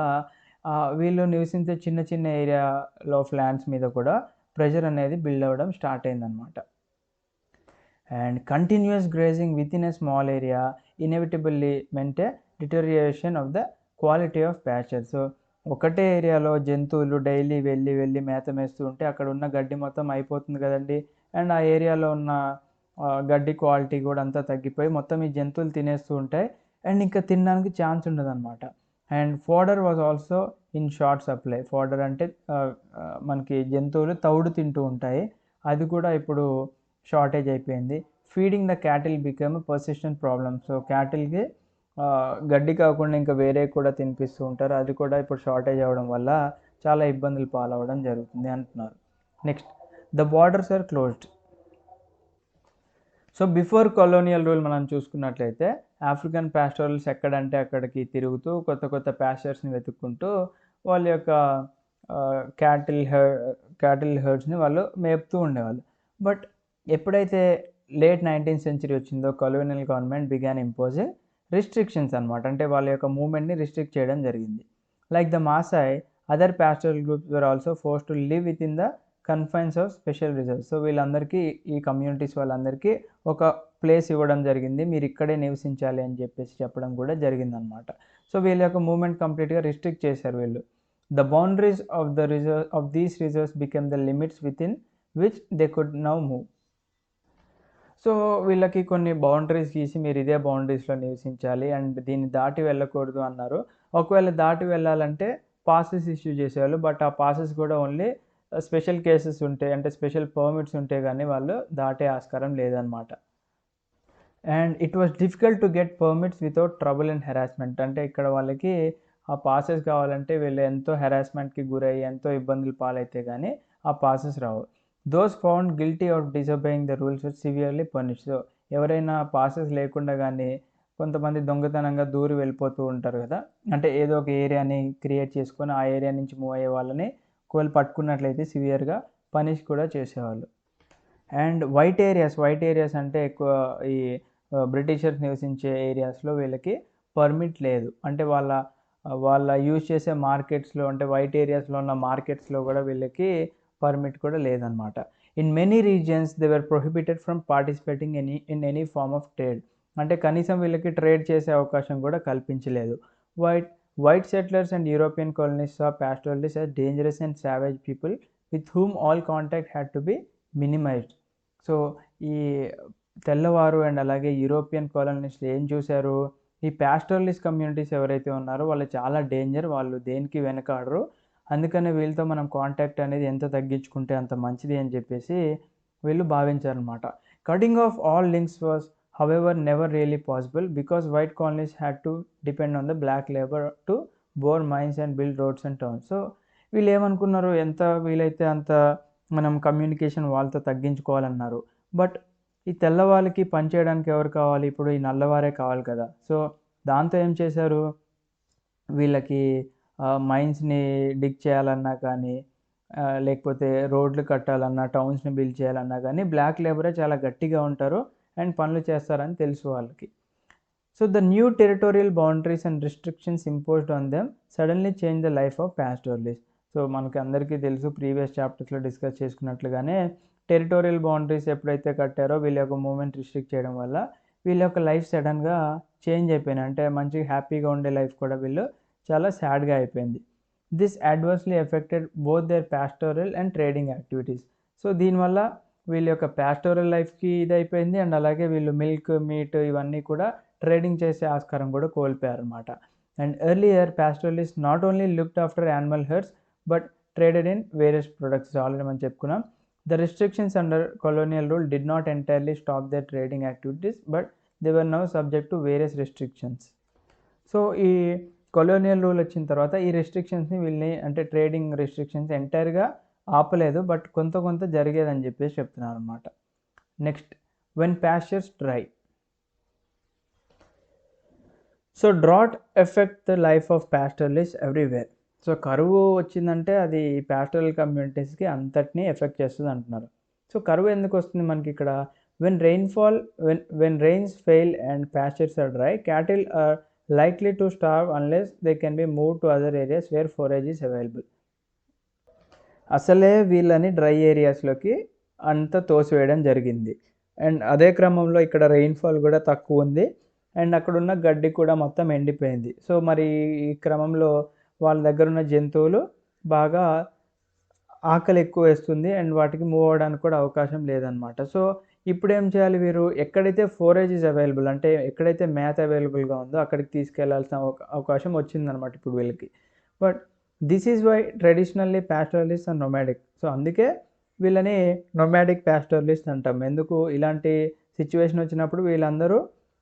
వీళ్ళు నివసించే చిన్న చిన్న ఏరియాలో ఆఫ్ ల్యాండ్స్ మీద కూడా ప్రెషర్ అనేది బిల్డ్ అవ్వడం స్టార్ట్ అయిందనమాట. And continuous grazing within a small area inevitably meant a deterioration of the quality of pasture. So ఒకటే ఏరియాలో జంతువులు డైలీ వెళ్ళి మేత మేస్తూ ఉంటే అక్కడ ఉన్న గడ్డి మొత్తం అయిపోతుంది కదండి. అండ్ ఆ ఏరియాలో ఉన్న గడ్డి క్వాలిటీ కూడా అంతా తగ్గిపోయి మొత్తం ఈ జంతువులు తినేస్తూ ఉంటాయి అండ్ ఇంకా తినడానికి ఛాన్స్ ఉండదన్నమాట. And fodder was also in short supply. Fodder అంటే మనకి జంతువులు తౌడు తింటూ ఉంటాయి, అది కూడా ఇప్పుడు షార్టేజ్ అయిపోయింది. Feeding the cattle become persistent problem. So క్యాటిల్కి గడ్డి కాకుండా ఇంకా వేరే కూడా తినిపిస్తూ ఉంటారు, అది కూడా ఇప్పుడు షార్టేజ్ అవ్వడం వల్ల చాలా ఇబ్బందులు పాలవడం జరుగుతుంది అంటున్నారు. Next the borders are closed. So before colonial rule మనం చూసుకున్నట్లయితే ఆఫ్రికన్ పాస్టరల్స్ ఎక్కడంటే అక్కడికి తిరుగుతూ కొత్త కొత్త పాస్చర్స్ని వెతుక్కుంటూ వాళ్ళ యొక్క క్యాటిల్ హెర్డ్స్ని వాళ్ళు మేపుతూ ఉండేవాళ్ళు. బట్ ఎప్పుడైతే లేట్ 19th సెంచరీ వచ్చిందో colonial government began imposing restrictions అనమాట. అంటే వాళ్ళ యొక్క మూవ్మెంట్ని రిస్ట్రిక్ట్ చేయడం జరిగింది. Like the Maasai other pastoral groups were also force to live within the confines of special reserves. So వీళ్ళందరికీ, ఈ కమ్యూనిటీస్ వాళ్ళందరికీ ఒక ప్లేస్ ఇవ్వడం జరిగింది, మీరు ఇక్కడే నివసించాలి అని చెప్పేసి చెప్పడం కూడా జరిగిందనమాట. సో వీళ్ళ యొక్క మూవ్మెంట్ కంప్లీట్గా రిస్ట్రిక్ట్ చేశారు వీళ్ళు. The boundaries of the reserve of these reserves became the limits within which they could now move. So వీళ్ళకి కొన్ని బౌండరీస్ గీసి మీరు ఇదే బౌండరీస్లో నివసించాలి అండ్ దీన్ని దాటి వెళ్ళకూడదు అన్నారు. ఒకవేళ దాటి వెళ్ళాలంటే పాసెస్ ఇష్యూ చేసేవాళ్ళు, బట్ ఆ పాసెస్ కూడా ఓన్లీ స్పెషల్ కేసెస్ ఉంటే, అంటే స్పెషల్ పర్మిట్స్ ఉంటే కానీ వాళ్ళు దాటే ఆస్కారం లేదనమాట. And it was difficult to get permits without trouble and harassment. అంటే ఇక్కడ వాళ్ళకి ఆ పాసెస్ కావాలంటే వీళ్ళు ఎంతో హెరాస్మెంట్కి గురయ్యి ఎంతో ఇబ్బందులు పాలైతే కానీ ఆ పాసెస్ రావు. Those found guilty of disobeying the rules were severely punished. So ఎవరైనా పాసెస్ లేకుండా కానీ కొంతమంది దొంగతనంగా దూరి వెళ్ళిపోతూ ఉంటారు కదా, అంటే ఏదో ఒక ఏరియాని క్రియేట్ చేసుకొని ఆ ఏరియా నుంచి మూవ్ అయ్యే వాళ్ళని ఒకవేళ పట్టుకున్నట్లయితే సివియర్గా పనిష్ కూడా చేసేవాళ్ళు. అండ్ వైట్ ఏరియాస్ అంటే ఎక్కువ ఈ బ్రిటిషర్స్ నివసించే ఏరియాస్లో వీళ్ళకి పర్మిట్ లేదు. అంటే వాళ్ళ యూజ్ చేసే మార్కెట్స్లో, అంటే వైట్ ఏరియాస్లో ఉన్న మార్కెట్స్లో కూడా వీళ్ళకి పర్మిట్ కూడా లేదనమాట. In many regions they were prohibited from participating in any form of trade. అంటే కనీసం వీళ్ళకి ట్రేడ్ చేసే అవకాశం కూడా కల్పించలేదు. White settlers and European colonists saw pastoralists as dangerous and savage people with whom all contact had to be minimized. So ఈ తెల్లవారు and అలాగే యూరోపియన్ కాలనిస్టులు ఏం చూశారు, ఈ పాస్టరలిస్ట్ కమ్యూనిటీస్ ఎవరైతే ఉన్నారో వాళ్ళు చాలా డేంజర్, వాళ్ళు దేనికి వెనకాడరు, అందుకనే వీళ్ళతో మనం కాంటాక్ట్ అనేది ఎంత తగ్గించుకుంటే అంత మంచిది అని చెప్పేసి వీళ్ళు భావించారనమాట. Cutting of all links was however never really possible because white colonists had to depend on the black labor to bore mines and build roads and towns. So వీళ్ళు ఏమనుకున్నారు, ఎంత వీలైతే అంత మనం కమ్యూనికేషన్ వాళ్ళతో తగ్గించుకోవాలన్నారు. బట్ ఈ తెల్లవాళ్ళకి పనిచేయడానికి ఎవరు కావాలి, ఇప్పుడు ఈ నల్లవారే కావాలి కదా. సో దాంతో ఏం చేశారు, వీళ్ళకి మైన్స్ని డిగ్ చేయాలన్నా కానీ లేకపోతే రోడ్లు కట్టాలన్నా, టౌన్స్ని బిల్డ్ చేయాలన్నా కానీ బ్లాక్ లేబరే చాలా గట్టిగా ఉంటారు అండ్ పనులు చేస్తారని తెలుసు వాళ్ళకి. So the new territorial boundaries and restrictions imposed on them suddenly change the life of pastoralist. So మనకి అందరికీ తెలుసు, ప్రీవియస్ చాప్టర్స్లో డిస్కస్ చేసుకున్నట్లుగానే టెరిటోరియల్ బౌండరీస్ ఎప్పుడైతే కట్టారో వీళ్ళ యొక్క మూమెంట్ రిస్ట్రిక్ట్ చేయడం వల్ల వీళ్ళ యొక్క లైఫ్ సడన్గా చేంజ్ అయిపోయినాయి. అంటే మంచిగా హ్యాపీగా ఉండే లైఫ్ కూడా వీళ్ళు చాలా సాడ్గా అయిపోయింది. This adversely affected both their pastoral and trading activities. So దీనివల్ల వీళ్ళ యొక్క పాస్టోరల్ లైఫ్కి ఇది అయిపోయింది అండ్ అలాగే వీళ్ళు మిల్క్, మీట్ ఇవన్నీ కూడా ట్రేడింగ్ చేసే ఆస్కారం కూడా కోల్పోయారనమాట. And earlier pastoralist not only looked after animal herds but traded in various products. Already మనం చెప్పుకున్నాం. The restrictions under colonial rule did not entirely stop their trading activities, but they were now subject to various restrictions. So ఈ colonial rule వచ్చిన తర్వాత ఈ రెస్ట్రిక్షన్స్ని వీళ్ళని అంటే trading restrictions ఎంటైర్గా ఆపలేదు, but కొంత జరిగేదని చెప్పేసి చెప్తున్నారు అనమాట. Next, when pastures dry. So drought affect the life of pastoralist everywhere. So కరువు వచ్చిందంటే అది పాస్టరల్ కమ్యూనిటీస్కి అంతటినీ ఎఫెక్ట్ చేస్తుంది అంటున్నారు. సో కరువు ఎందుకు వస్తుంది మనకి ఇక్కడ? When rains fail and pastures are dry, cattle are likely to starve unless they can be moved to other areas where forage is available. అసలే వీళ్ళని డ్రై ఏరియాస్లోకి అంత తోసివేయడం జరిగింది. అండ్ అదే క్రమంలో ఇక్కడ రెయిన్ఫాల్ కూడా తక్కువ ఉంది అండ్ అక్కడున్న గడ్డి కూడా మొత్తం ఎండిపోయింది. సో మరి ఈ క్రమంలో వాళ్ళ దగ్గర ఉన్న జంతువులు బాగా ఆకలి ఎక్కువ వేస్తుంది అండ్ వాటికి మూవ్ అవ్వడానికి కూడా అవకాశం లేదనమాట. సో ఇప్పుడు ఏం చేయాలి వీరు? ఎక్కడైతే ఫోరేజ్ ఈజ్ అవైలబుల్ అంటే ఎక్కడైతే మేత అవైలబుల్గా ఉందో అక్కడికి తీసుకెళ్లాల్సిన అవకాశం వచ్చిందనమాట ఇప్పుడు వీళ్ళకి. But this is why traditionally pastoralist and nomadic. So అందుకే వీళ్ళని నొమాడిక్ పాస్టరలిస్ట్ అంటాం. ఎందుకు? ఇలాంటి సిచ్యువేషన్ వచ్చినప్పుడు వీళ్ళందరూ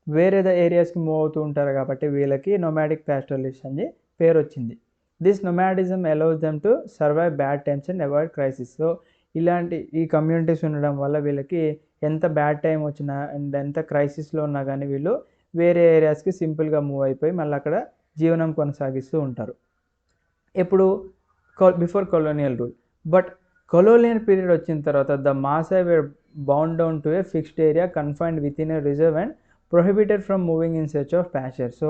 వేరే ఏరియాస్కి మూవ్ అవుతూ ఉంటారు కాబట్టి వీళ్ళకి నొమాడిక్ పాస్టరలిస్ట్ అని పేరు వచ్చింది. This nomadism allows them to survive bad times and avoid crisis. So ఇలాంటి ఈ కమ్యూనిటీస్ ఉండడం వల్ల వీళ్ళకి ఎంత బ్యాడ్ టైం వచ్చినా అండ్ ఎంత క్రైసిస్లో ఉన్నా కానీ వీళ్ళు వేరే ఏరియాస్కి సింపుల్గా మూవ్ అయిపోయి మళ్ళీ అక్కడ జీవనం కొనసాగిస్తూ ఉంటారు. ఎప్పుడు? Before colonial rule. But colonial period వచ్చిన తర్వాత the Maasai were bound down to a fixed area confined within a reserve and prohibited from moving in search of pasture. So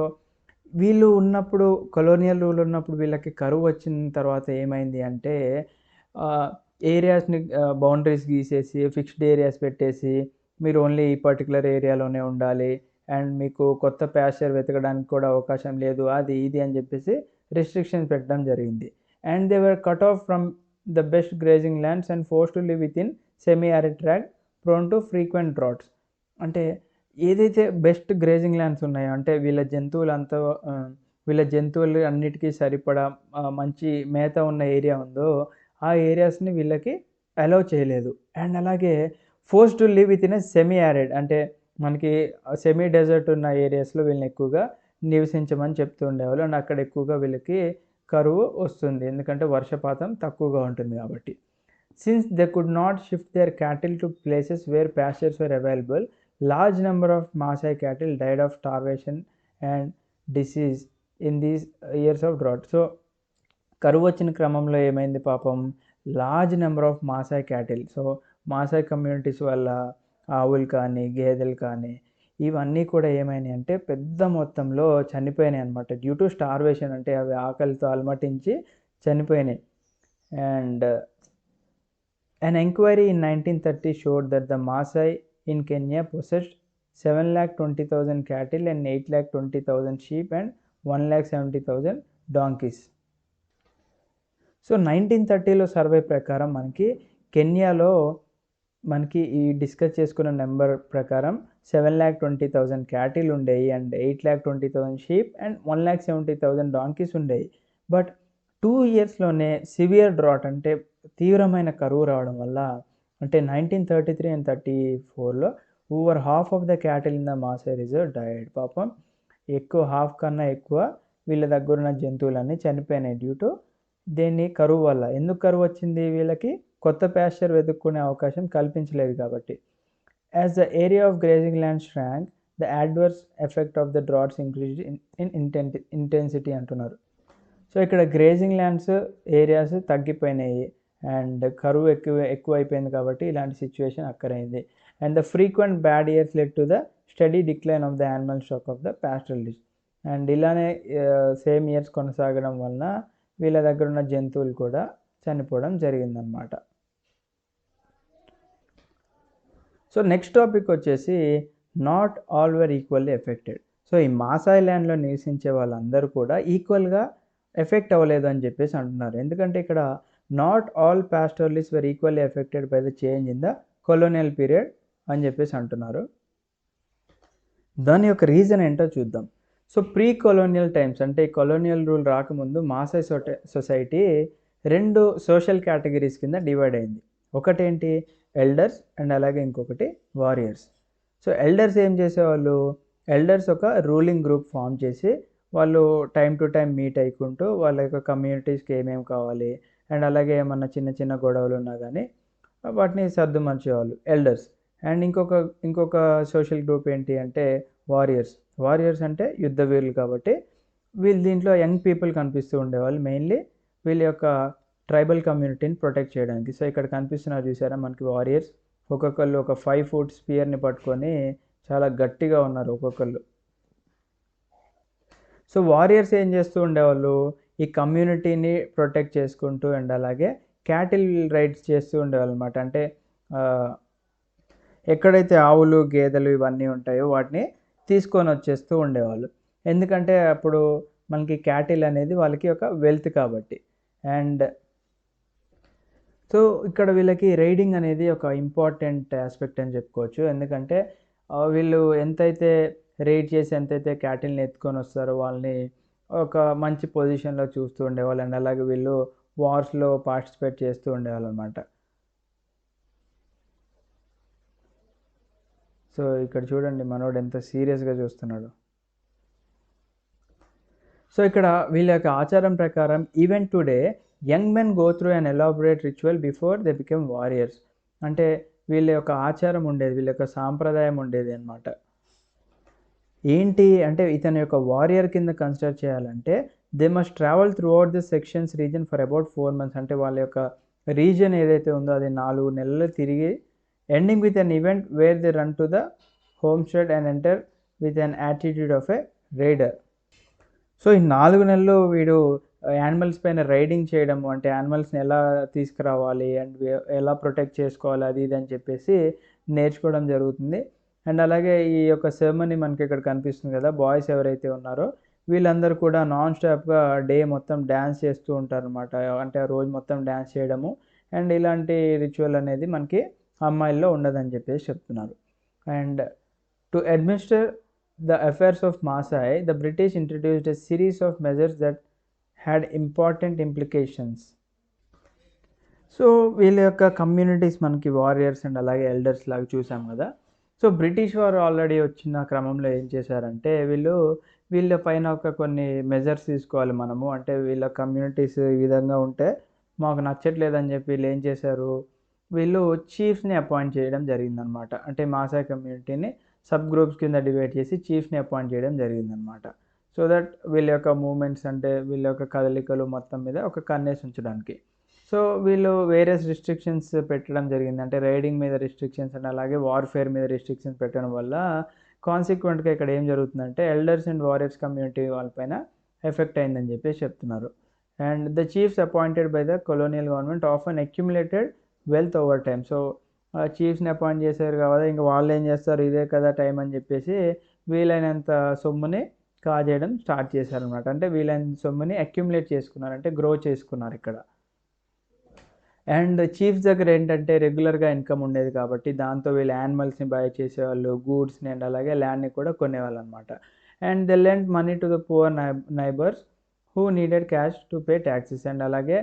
వీళ్ళు ఉన్నప్పుడు కొలోనియల్ రూల్ ఉన్నప్పుడు వీళ్ళకి కరువు వచ్చిన తర్వాత ఏమైంది అంటే ఏరియాస్ని బౌండరీస్ గీసేసి ఫిక్స్డ్ ఏరియాస్ పెట్టేసి మీరు ఓన్లీ ఈ పర్టికులర్ ఏరియాలోనే ఉండాలి అండ్ మీకు కొత్త ప్యాస్చర్ వెతకడానికి కూడా అవకాశం లేదు, అది ఇది అని చెప్పేసి రెస్ట్రిక్షన్స్ పెట్టడం జరిగింది. And they were cut off from the best grazing lands and force to live with in semi arid track prone to frequent droughts. అంటే ఏదైతే బెస్ట్ గ్రేజింగ్ ల్యాండ్స్ ఉన్నాయో అంటే వీళ్ళ జంతువులు అన్నిటికీ సరిపడా మంచి మేత ఉన్న ఏరియా ఉందో ఆ ఏరియాస్ని వీళ్ళకి అలౌ చేయలేదు. అండ్ అలాగే force to live with in a semi arid అంటే మనకి సెమీ డెజర్ట్ ఉన్న ఏరియాస్లో వీళ్ళని ఎక్కువగా నివసించమని చెప్తూ ఉండేవాళ్ళు. అండ్ అక్కడ ఎక్కువగా వీళ్ళకి కరువు వస్తుంది ఎందుకంటే వర్షపాతం తక్కువగా ఉంటుంది కాబట్టి. Since they could not shift their cattle to places where pastures were available, large number of Maasai cattle died of starvation and disease in these years of drought. So కరువు వచ్చిన క్రమంలో ఏమైంది పాపం? Large number of Maasai cattle, so Maasai communities వల్ల ఆవులు కానీ గేదెలు కానీ ఇవన్నీ కూడా ఏమైనాయి అంటే పెద్ద మొత్తంలో చనిపోయినాయి అనమాట. డ్యూ టు స్టార్వేషన్ అంటే అవి ఆకలితో అలమటించి చనిపోయినాయి. And an inquiry in 1930 showed that the Maasai in Kenya possessed 7,20,000 cattle and 8,20,000 sheep and 1,70,000 donkeys. So 1930లో సర్వే ప్రకారం మనకి కెన్యాలో మనకి ఈ డిస్కస్ చేసుకున్న నెంబర్ ప్రకారం 7,20,000 క్యాటిల్ ఉండేవి అండ్ 8,20,000 షీప్ అండ్ 1,70,000 డాంకీస్ ఉండేవి. బట్ 2 ఇయర్స్లోనే సివియర్ డ్రాట్ అంటే తీవ్రమైన కరువు రావడం వల్ల అంటే 1933 అండ్ 34లో over half of the cattle in the Maasai reserve died. పాపం హాఫ్ కన్నా ఎక్కువ వీళ్ళ దగ్గర ఉన్న జంతువులన్నీ చనిపోయినాయి డ్యూ టు దేన్ని? కరువు వల్ల. ఎందుకు కరువు వచ్చింది? వీళ్ళకి కొత్త ప్యాస్చర్ వెతుక్కునే అవకాశం కల్పించలేదు కాబట్టి. As the area of grazing land shrank the adverse effect of the droughts increase in intensity అంటున్నారు. సో ఇక్కడ గ్రేజింగ్ ల్యాండ్స్ ఏరియాస్ తగ్గిపోయినాయి అండ్ కరువు ఎక్కువైపోయింది కాబట్టి ఇలాంటి సిచ్యువేషన్ అక్కరైంది. And the frequent bad years led to the steady decline of the animal stock of the pastoralist. And ఇలానే సేమ్ ఇయర్స్ కొనసాగడం వలన వీళ్ళ దగ్గర ఉన్న జంతువులు కూడా చనిపోవడం జరిగిందనమాట. సో నెక్స్ట్ టాపిక్ వచ్చేసి not all were equally affected. So ఈ మాసాయ్ ల్యాండ్లో నివసించే వాళ్ళందరూ కూడా ఈక్వల్గా ఎఫెక్ట్ అవ్వలేదు అని చెప్పేసి అంటున్నారు. ఎందుకంటే ఇక్కడ not all pastoralist were equally affected by the change in the colonial period అని చెప్పేసి అంటున్నారు. దాని యొక్క రీజన్ ఏంటో చూద్దాం. సో, ప్రీ కొలోనియల్ టైమ్స్ అంటే కొలోనియల్ రూల్ రాకముందు మాసాయ్ సొసైటీ 2 సోషల్ కేటగిరీస్ కింద డివైడ్ అయింది. ఒకటేంటి ఎల్డర్స్ అండ్ అలాగే ఇంకొకటి వారియర్స్. సో, ఎల్డర్స్ ఏం చేసేవాళ్ళు, ఎల్డర్స్ ఒక రూలింగ్ గ్రూప్ ఫార్మ్ చేసి వాళ్ళు టైమ్ టు టైమ్ మీట్ అయికుంటూ వాళ్ళ యొక్క కమ్యూనిటీస్‌కి ఏమేమి కావాలి అండ్ అలాగే ఏమన్నా చిన్న చిన్న గొడవలు ఉన్నా గానీ వాటిని సర్దుమర్చేవాళ్ళు ఎల్డర్స్. అండ్ ఇంకొక సోషల్ గ్రూప్ ఏంటి అంటే వారియర్స్. వారియర్స్ అంటే యుద్ధ వీరులు కాబట్టి వీళ్ళు దీంట్లో యంగ్ పీపుల్ కనిపిస్తూ ఉండేవాళ్ళు. మెయిన్‌లీ వీళ్ళ యొక్క ట్రైబల్ కమ్యూనిటీని ప్రొటెక్ట్ చేయడానికి. సో, ఇక్కడ కనిపిస్తున్నారు చూసారా మనకి వారియర్స్. ఒక్కొక్కళ్ళు ఒక 5 ఫుట్ స్పియర్‌ని పట్టుకొని చాలా గట్టిగా ఉన్నారు ఒక్కొక్కళ్ళు. సో, వారియర్స్ ఏం చేస్తూ ఉండేవాళ్ళు, ఈ కమ్యూనిటీని ప్రొటెక్ట్ చేసుకుంటూ అండ్ అలాగే క్యాటిల్ రైడ్స్ చేస్తూ ఉండేవాళ్ళనమాట. అంటే ఆహ్, ఎక్కడైతే ఆవులు, గేదెలు ఇవన్నీ ఉంటాయో వాటిని తీసుకొనొచ్చేస్తూ ఉండేవాళ్ళు. ఎందుకంటే అప్పుడు మనకి క్యాటిల్ అనేది వాళ్ళకి ఒక వెల్త్ కాబట్టి. అండ్ సో, ఇక్కడ వీళ్ళకి రైడింగ్ అనేది ఒక ఇంపార్టెంట్ యాస్పెక్ట్ అని చెప్పుకోవచ్చు. ఎందుకంటే వీళ్ళు ఎంతైతే రైడ్ చేసి ఎంతైతే క్యాటిల్‌ని ఎత్తుకొనొస్తారో వాళ్ళని ఒక మంచి పొజిషన్‌లో చూస్తూ ఉండేవాళ్ళు. అండ్ అలాగే వీళ్ళు వార్స్‌లో పార్టిసిపేట్ చేస్తూ ఉండేవాళ్ళనమాట. సో, ఇక్కడ చూడండి మనోడు ఎంత సీరియస్‌గా చూస్తున్నాడో. సో, ఇక్కడ వీళ్ళ యొక్క ఆచారం ప్రకారం even today young men go through an elaborate ritual before they become warriors. అంటే వీళ్ళ యొక్క ఆచారం ఉండేది. వీళ్ళ యొక్క సాంప్రదాయం ఉండేది అన్నమాట. ఏంటి అంటే ఇతని యొక్క వారియర్ కింద కన్సిడర్ చేయాలంటే they must travel throughout the sections region for about 4 months. అంటే వాళ్ళ యొక్క రీజియన్ ఏదైతే ఉందో అది 4 నెలలు తిరిగి ending with an event where they run to the హోమ్ స్టెడ్ and enter with an attitude of a raider. So, ఈ 4 నెలలు వీడు యానిమల్స్ పైన రైడింగ్ చేయడము, అంటే యానిమల్స్‌ని ఎలా తీసుకురావాలి అండ్ ఎలా ప్రొటెక్ట్ చేసుకోవాలి అది ఇది అని చెప్పేసి నేర్చుకోవడం జరుగుతుంది. అండ్ అలాగే ఈ యొక్క సెరమనీ మనకిక్కడ కనిపిస్తుంది కదా! బాయ్స్ ఎవరైతే ఉన్నారో వీళ్ళందరూ కూడా నాన్ స్టాప్‌గా డే మొత్తం డాన్స్ చేస్తూ ఉంటారనమాట. అంటే ఆ రోజు మొత్తం డాన్స్ చేయడము అండ్ ఇలాంటి రిచువల్ అనేది మనకి అమ్మాయిల్లో ఉండదని చెప్పేసి చెప్తున్నారు. And to administer the affairs of Maasai, the British introduced a series of measures that had important implications. So, వీళ్ళ యొక్క కమ్యూనిటీస్ మనకి వారియర్స్ అండ్ అలాగే ఎల్డర్స్ లాగా చూసాం కదా! సో, బ్రిటిష్ వారు ఆల్రెడీ వచ్చిన క్రమంలో ఏం చేశారంటే వీళ్ళ పైన కొన్ని మెజర్స్ తీసుకోవాలి మనము. అంటే వీళ్ళ కమ్యూనిటీస్ ఈ విధంగా ఉంటే మాకు నచ్చట్లేదని చెప్పి వీళ్ళేం చేశారు, వీళ్ళు చీఫ్స్‌ని అపాయింట్ చేయడం జరిగిందనమాట. అంటే మాసాయ్ కమ్యూనిటీని సబ్ గ్రూప్స్ కింద డివైడ్ చేసి చీఫ్స్‌ని అపాయింట్ చేయడం జరిగిందనమాట. సో దట్ వీళ్ళ యొక్క మూవ్‌మెంట్స్ అంటే వీళ్ళ యొక్క కదలికలు మొత్తం మీద ఒక కన్నేసి ఉంచడానికి. సో, వీళ్ళు వేరియస్ రిస్ట్రిక్షన్స్ పెట్టడం జరిగింది. అంటే రైడింగ్ మీద రిస్ట్రిక్షన్స్ అండ్ అలాగే వార్‌ఫేర్ మీద రిస్ట్రిక్షన్స్ పెట్టడం వల్ల కాన్సిక్వెంట్‌గా ఇక్కడ ఏం జరుగుతుందంటే ఎల్డర్స్ అండ్ వారియర్స్ కమ్యూనిటీ వాళ్ళపైన ఎఫెక్ట్ అయిందని చెప్పేసి చెప్తున్నారు. And the chiefs appointed by the colonial government often accumulated wealth over time. So, చీఫ్స్‌ని అపాయింట్ చేశారు కదా! ఇంక వాళ్ళేం చేస్తారు ఇదే కదా టైం అని చెప్పేసి వీలైనంత సొమ్ముని కాజేయడం స్టార్ట్ చేశారనమాట. అంటే వీలైనంత సొమ్ముని అక్యుములేట్ చేసుకున్నారు. అంటే గ్రో చేసుకున్నారిక్కడ. అండ్ చీఫ్స్ దగ్గర ఏంటంటే రెగ్యులర్‌గా ఇన్‌కమ్ ఉండేది కాబట్టి దాంతో వీళ్ళు యానిమల్స్‌ని బై చేసేవాళ్ళు, గూడ్స్‌ని అండ్ అలాగే ల్యాండ్‌ని కూడా కొనేవాళ్ళనమాట. And they lent money to the poor neighbours who needed cash to pay taxes. And అలాగే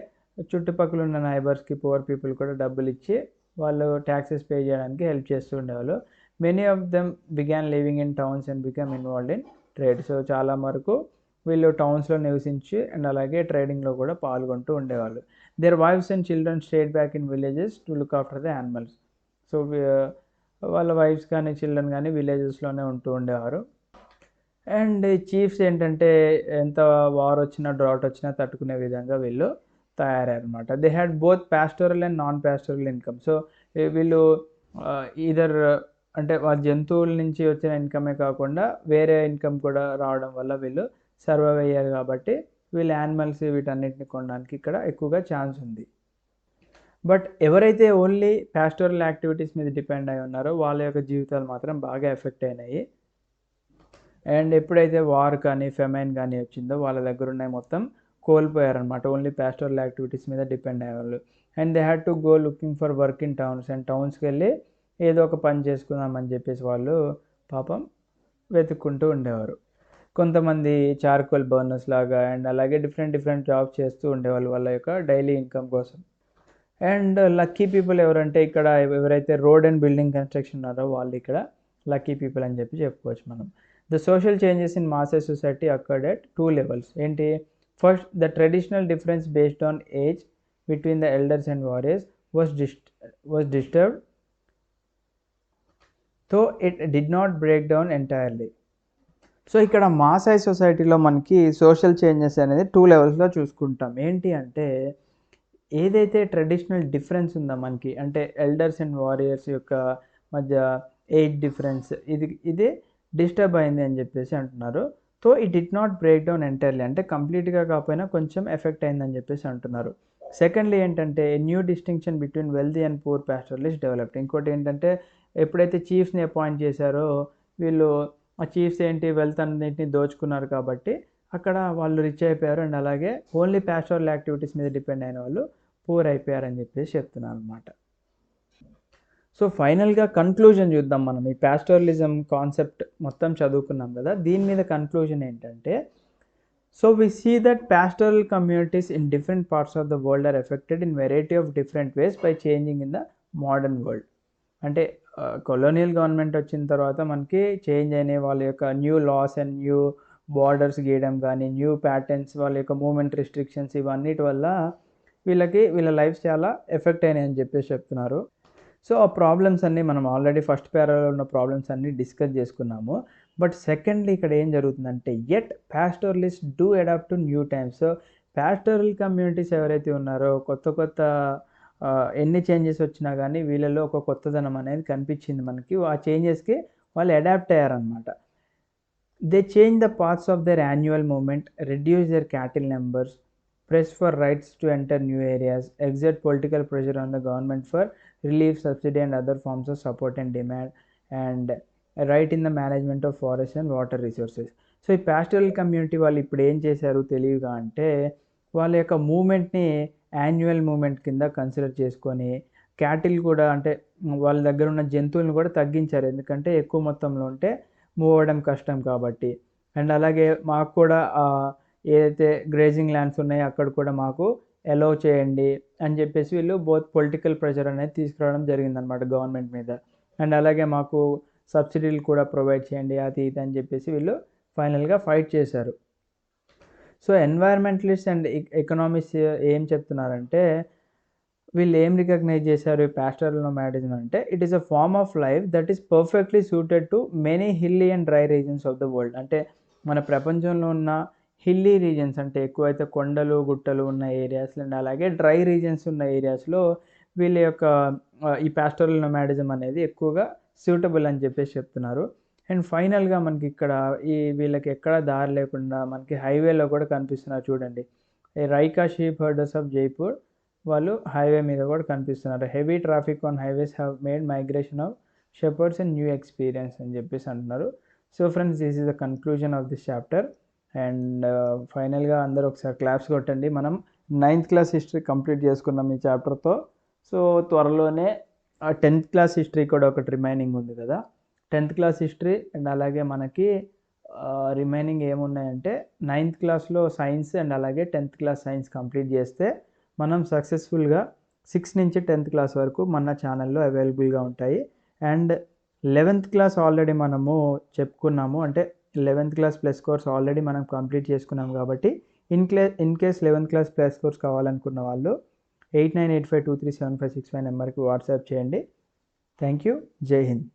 చుట్టుపక్కల ఉన్న నైబర్స్‌కి పువర్ పీపుల్ కూడా డబ్బులిచ్చి వాళ్ళు టాక్సెస్ పే చేయడానికి హెల్ప్ చేస్తూ ఉండేవాళ్ళు. Many of them began living in towns and become involved in trade. So, చాలా వరకు వీళ్ళు టౌన్స్‌లో నివసించి అండ్ అలాగే ట్రేడింగ్‌లో కూడా పాల్గొంటూ ఉండేవాళ్ళు. Their wives and children stayed back in villages to look after the animals. So, వాళ్ళ వైఫ్స్ కానీ, చిల్డ్రన్ కానీ విలేజెస్‌లోనే ఉంటూ ఉండేవారు. అండ్ చీఫ్స్ ఏంటంటే ఎంత వార్ వచ్చినా, డ్రాట్ వచ్చినా తట్టుకునే విధంగా వీళ్ళు తయారయ్యారనమాట. They had both pastoral and non pastoral income. So, వీళ్ళు ఈదర్ అంటే వాళ్ళ జంతువుల నుంచి వచ్చిన ఇన్‌కమే కాకుండా వేరే ఇన్‌కమ్ కూడా రావడం వల్ల వీళ్ళు సర్వైవ్ అయ్యారు కాబట్టి వీళ్ళు యానిమల్స్ వీటన్నిటిని కొనడానికి ఇక్కడ ఎక్కువగా ఛాన్స్ ఉంది. బట్ ఎవరైతే ఓన్లీ పాస్టోరల్ యాక్టివిటీస్ మీద డిపెండ్ అయి ఉన్నారో వాళ్ళ యొక్క జీవితాలు మాత్రం బాగా ఎఫెక్ట్ అయినాయి. అండ్ ఎప్పుడైతే వార్ కానీ, ఫెమైన్ కానీ వచ్చిందో వాళ్ళ దగ్గరున్నయి మొత్తం కోల్పోయారనమాట. ఓన్లీ పాస్టోరల్ యాక్టివిటీస్ మీద డిపెండ్ అయ్యేవాళ్ళు. And they had to go looking for work in towns. And టౌన్స్‌కెళ్ళి ఏదో ఒక పని చేసుకుందామని చెప్పేసి వాళ్ళు పాపం వెతుక్కుంటూ ఉండేవారు. కొంతమంది చార్కోల్ బర్నర్స్ లాగా అండ్ అలాగే డిఫరెంట్ జాబ్స్ చేస్తూ ఉండేవాళ్ళు వాళ్ళ యొక్క డైలీ ఇన్కమ్ కోసం. అండ్ లక్కీ పీపుల్ ఎవరంటే ఇక్కడ ఎవరైతే రోడ్ అండ్ బిల్డింగ్ కన్స్ట్రక్షన్ ఉన్నారో వాళ్ళు ఇక్కడ లక్కీ పీపుల్ అని చెప్పి చెప్పుకోవచ్చు మనం. The social changes in Maasai society occurred at 2 levels. ఏంటి? First, the traditional difference based on age between the elders and warriors was disturbed, though it did not break down entirely. So ఇక్కడ Maasai సొసైటీలో మనకి social changes అనేది 2 లెవెల్స్లో చూసుకుంటాం. ఏంటి అంటే ఏదైతే ట్రెడిషనల్ డిఫరెన్స్ ఉందో మనకి, అంటే ఎల్డర్స్ అండ్ వారియర్స్ యొక్క మధ్య ఏజ్ డిఫరెన్స్ ఇది డిస్టర్బ్ అయింది అని చెప్పేసి అంటున్నారు. So it did not break down entirely, అంటే కంప్లీట్గా కాకపోయినా కొంచెం ఎఫెక్ట్ అయిందని చెప్పేసి అంటున్నారు. సెకండ్లీ ఏంటంటే new distinction between wealthy and poor pastoralist developed. ఇంకోటి ఏంటంటే ఎప్పుడైతే చీఫ్స్ని అపాయింట్ చేశారో వీళ్ళు ఆ చీఫ్స్ ఏంటి వెల్త్ అన్నింటినీ దోచుకున్నారు కాబట్టి అక్కడ వాళ్ళు రిచ్ అయిపోయారు. అండ్ అలాగే ఓన్లీ పాస్టరల్ యాక్టివిటీస్ మీద డిపెండ్ అయిన వాళ్ళు పూర్ అయిపోయారని చెప్పేసి చెప్తున్నాను అనమాట. సో ఫైనల్గా కన్క్లూజన్ చూద్దాం. మనం ఈ పాస్టరలిజం కాన్సెప్ట్ మొత్తం చదువుకున్నాం కదా, దీని మీద కన్క్లూజన్ ఏంటంటే, so we see that pastoral communities in different parts of the world are affected in variety of different ways by changing in the modern world. అంటే కొలోనియల్ గవర్నమెంట్ వచ్చిన తర్వాత మనకి చేంజ్ అయిన వాళ్ళ యొక్క new laws and new borders గీయడం కానీ, new patterns, వాళ్ళ యొక్క మూమెంట్ రిస్ట్రిక్షన్స్, ఇవన్నిటి వల్ల వీళ్ళ లైఫ్ చాలా ఎఫెక్ట్ అయినాయి అని చెప్పేసి చెప్తున్నారు. సో ఆ ప్రాబ్లమ్స్ అన్నీ మనం ఆల్రెడీ ఫస్ట్ పేరాలో ఉన్న ప్రాబ్లమ్స్ అన్నీ డిస్కస్ చేసుకున్నాము. బట్ సెకండ్లీ ఇక్కడ ఏం జరుగుతుందంటే, yet pastoralist do adapt to new times. So pastoral communities ఎవరైతే ఉన్నారో కొత్త ఎన్ని చేంజెస్ వచ్చినా కానీ వీళ్ళలో ఒక కొత్తదనం అనేది కనిపించింది మనకి. ఆ చేంజెస్కి వాళ్ళు అడాప్ట్ అయ్యారనమాట. They change the parts of their annual movement, reduce their cattle numbers, press for rights to enter new areas, exert political pressure on the government for relief, subsidy and other forms of support and demand, and right in the management of forests and water resources. So ఈ pastoral community వాళ్ళు ఇప్పుడు ఏం చేశారు తెలివిగా అంటే, వాళ్ళ యొక్క మూమెంట్ని annual moment కింద కన్సిడర్ చేసుకొని క్యాటిల్ కూడా, అంటే వాళ్ళ దగ్గర ఉన్న జంతువులను కూడా తగ్గించారు. ఎందుకంటే ఎక్కువ మొత్తంలో ఉంటే మూవ్ అవ్వడం కష్టం కాబట్టి. అండ్ అలాగే మాకు కూడా ఏదైతే గ్రేజింగ్ ల్యాండ్స్ ఉన్నాయో అక్కడ కూడా మాకు అలౌ చేయండి అని చెప్పేసి వీళ్ళు బోత్ పొలిటికల్ ప్రెషర్ అనేది తీసుకురావడం జరిగిందనమాట గవర్నమెంట్ మీద. అండ్ అలాగే మాకు సబ్సిడీలు కూడా ప్రొవైడ్ చేయండి, అది ఇది అని చెప్పేసి వీళ్ళు ఫైనల్గా ఫైట్ చేశారు. సో ఎన్వైర్మెంటలిస్ట్ అండ్ ఎకనామిస్ట్ ఏం చెప్తున్నారంటే, వీళ్ళు ఏం రికగ్నైజ్ చేశారు ఈ పాస్టరల్ నోమాడిజం అంటే, it is a form of life that is perfectly suited to many hilly and dry regions of the world. అంటే మన ప్రపంచంలో ఉన్న హిల్లీ రీజన్స్, అంటే ఎక్కువైతే కొండలు గుట్టలు ఉన్న ఏరియాస్ అండ్ అలాగే డ్రై రీజన్స్ ఉన్న ఏరియాస్లో వీళ్ళ యొక్క ఈ పాస్టరల్ నోమాడిజం అనేది ఎక్కువగా సూటబుల్ అని చెప్పేసి చెప్తున్నారు. అండ్ ఫైనల్గా మనకి ఇక్కడ వీళ్ళకి ఎక్కడ దారి లేకుండా మనకి హైవేలో కూడా కనిపిస్తున్నారు చూడండి. రైకా షీప్ హర్డర్స్ ఆఫ్ జైపూర్ వాళ్ళు హైవే మీద కూడా కనిపిస్తున్నారు. Heavy traffic on highways have made migration of shepherd's and new experience అని చెప్పేసి అంటున్నారు. So friends, this is the conclusion of this chapter. And ఫైనల్గా అందరూ ఒకసారి క్లాప్స్ కొట్టండి. మనం 9th క్లాస్ హిస్టరీ కంప్లీట్ చేసుకున్నాం ఈ చాప్టర్తో. సో త్వరలోనే 10th క్లాస్ హిస్టరీ కూడా ఒకటి రిమైనింగ్ ఉంది కదా. 10th క్లాస్ హిస్టరీ అండ్ అలాగే మనకి రిమైనింగ్ ఏమున్నాయంటే 9th క్లాస్లో సైన్స్ అండ్ అలాగే 10th క్లాస్ సైన్స్ కంప్లీట్ చేస్తే మనం సక్సెస్ఫుల్గా 6 నుంచి 10th క్లాస్ వరకు మన ఛానల్లో అవైలబుల్గా ఉంటాయి. అండ్ 11th క్లాస్ ఆల్రెడీ మనము చెప్పుకున్నాము, అంటే 11th class plus course already మనం కంప్లీట్ చేసుకున్నాం కాబట్టి in case 11th class plus course కావాలనుకున్న వాళ్ళు 8985237565 నెంబర్కి వాట్సాప్ చేయండి. Thank you. జై హింద్.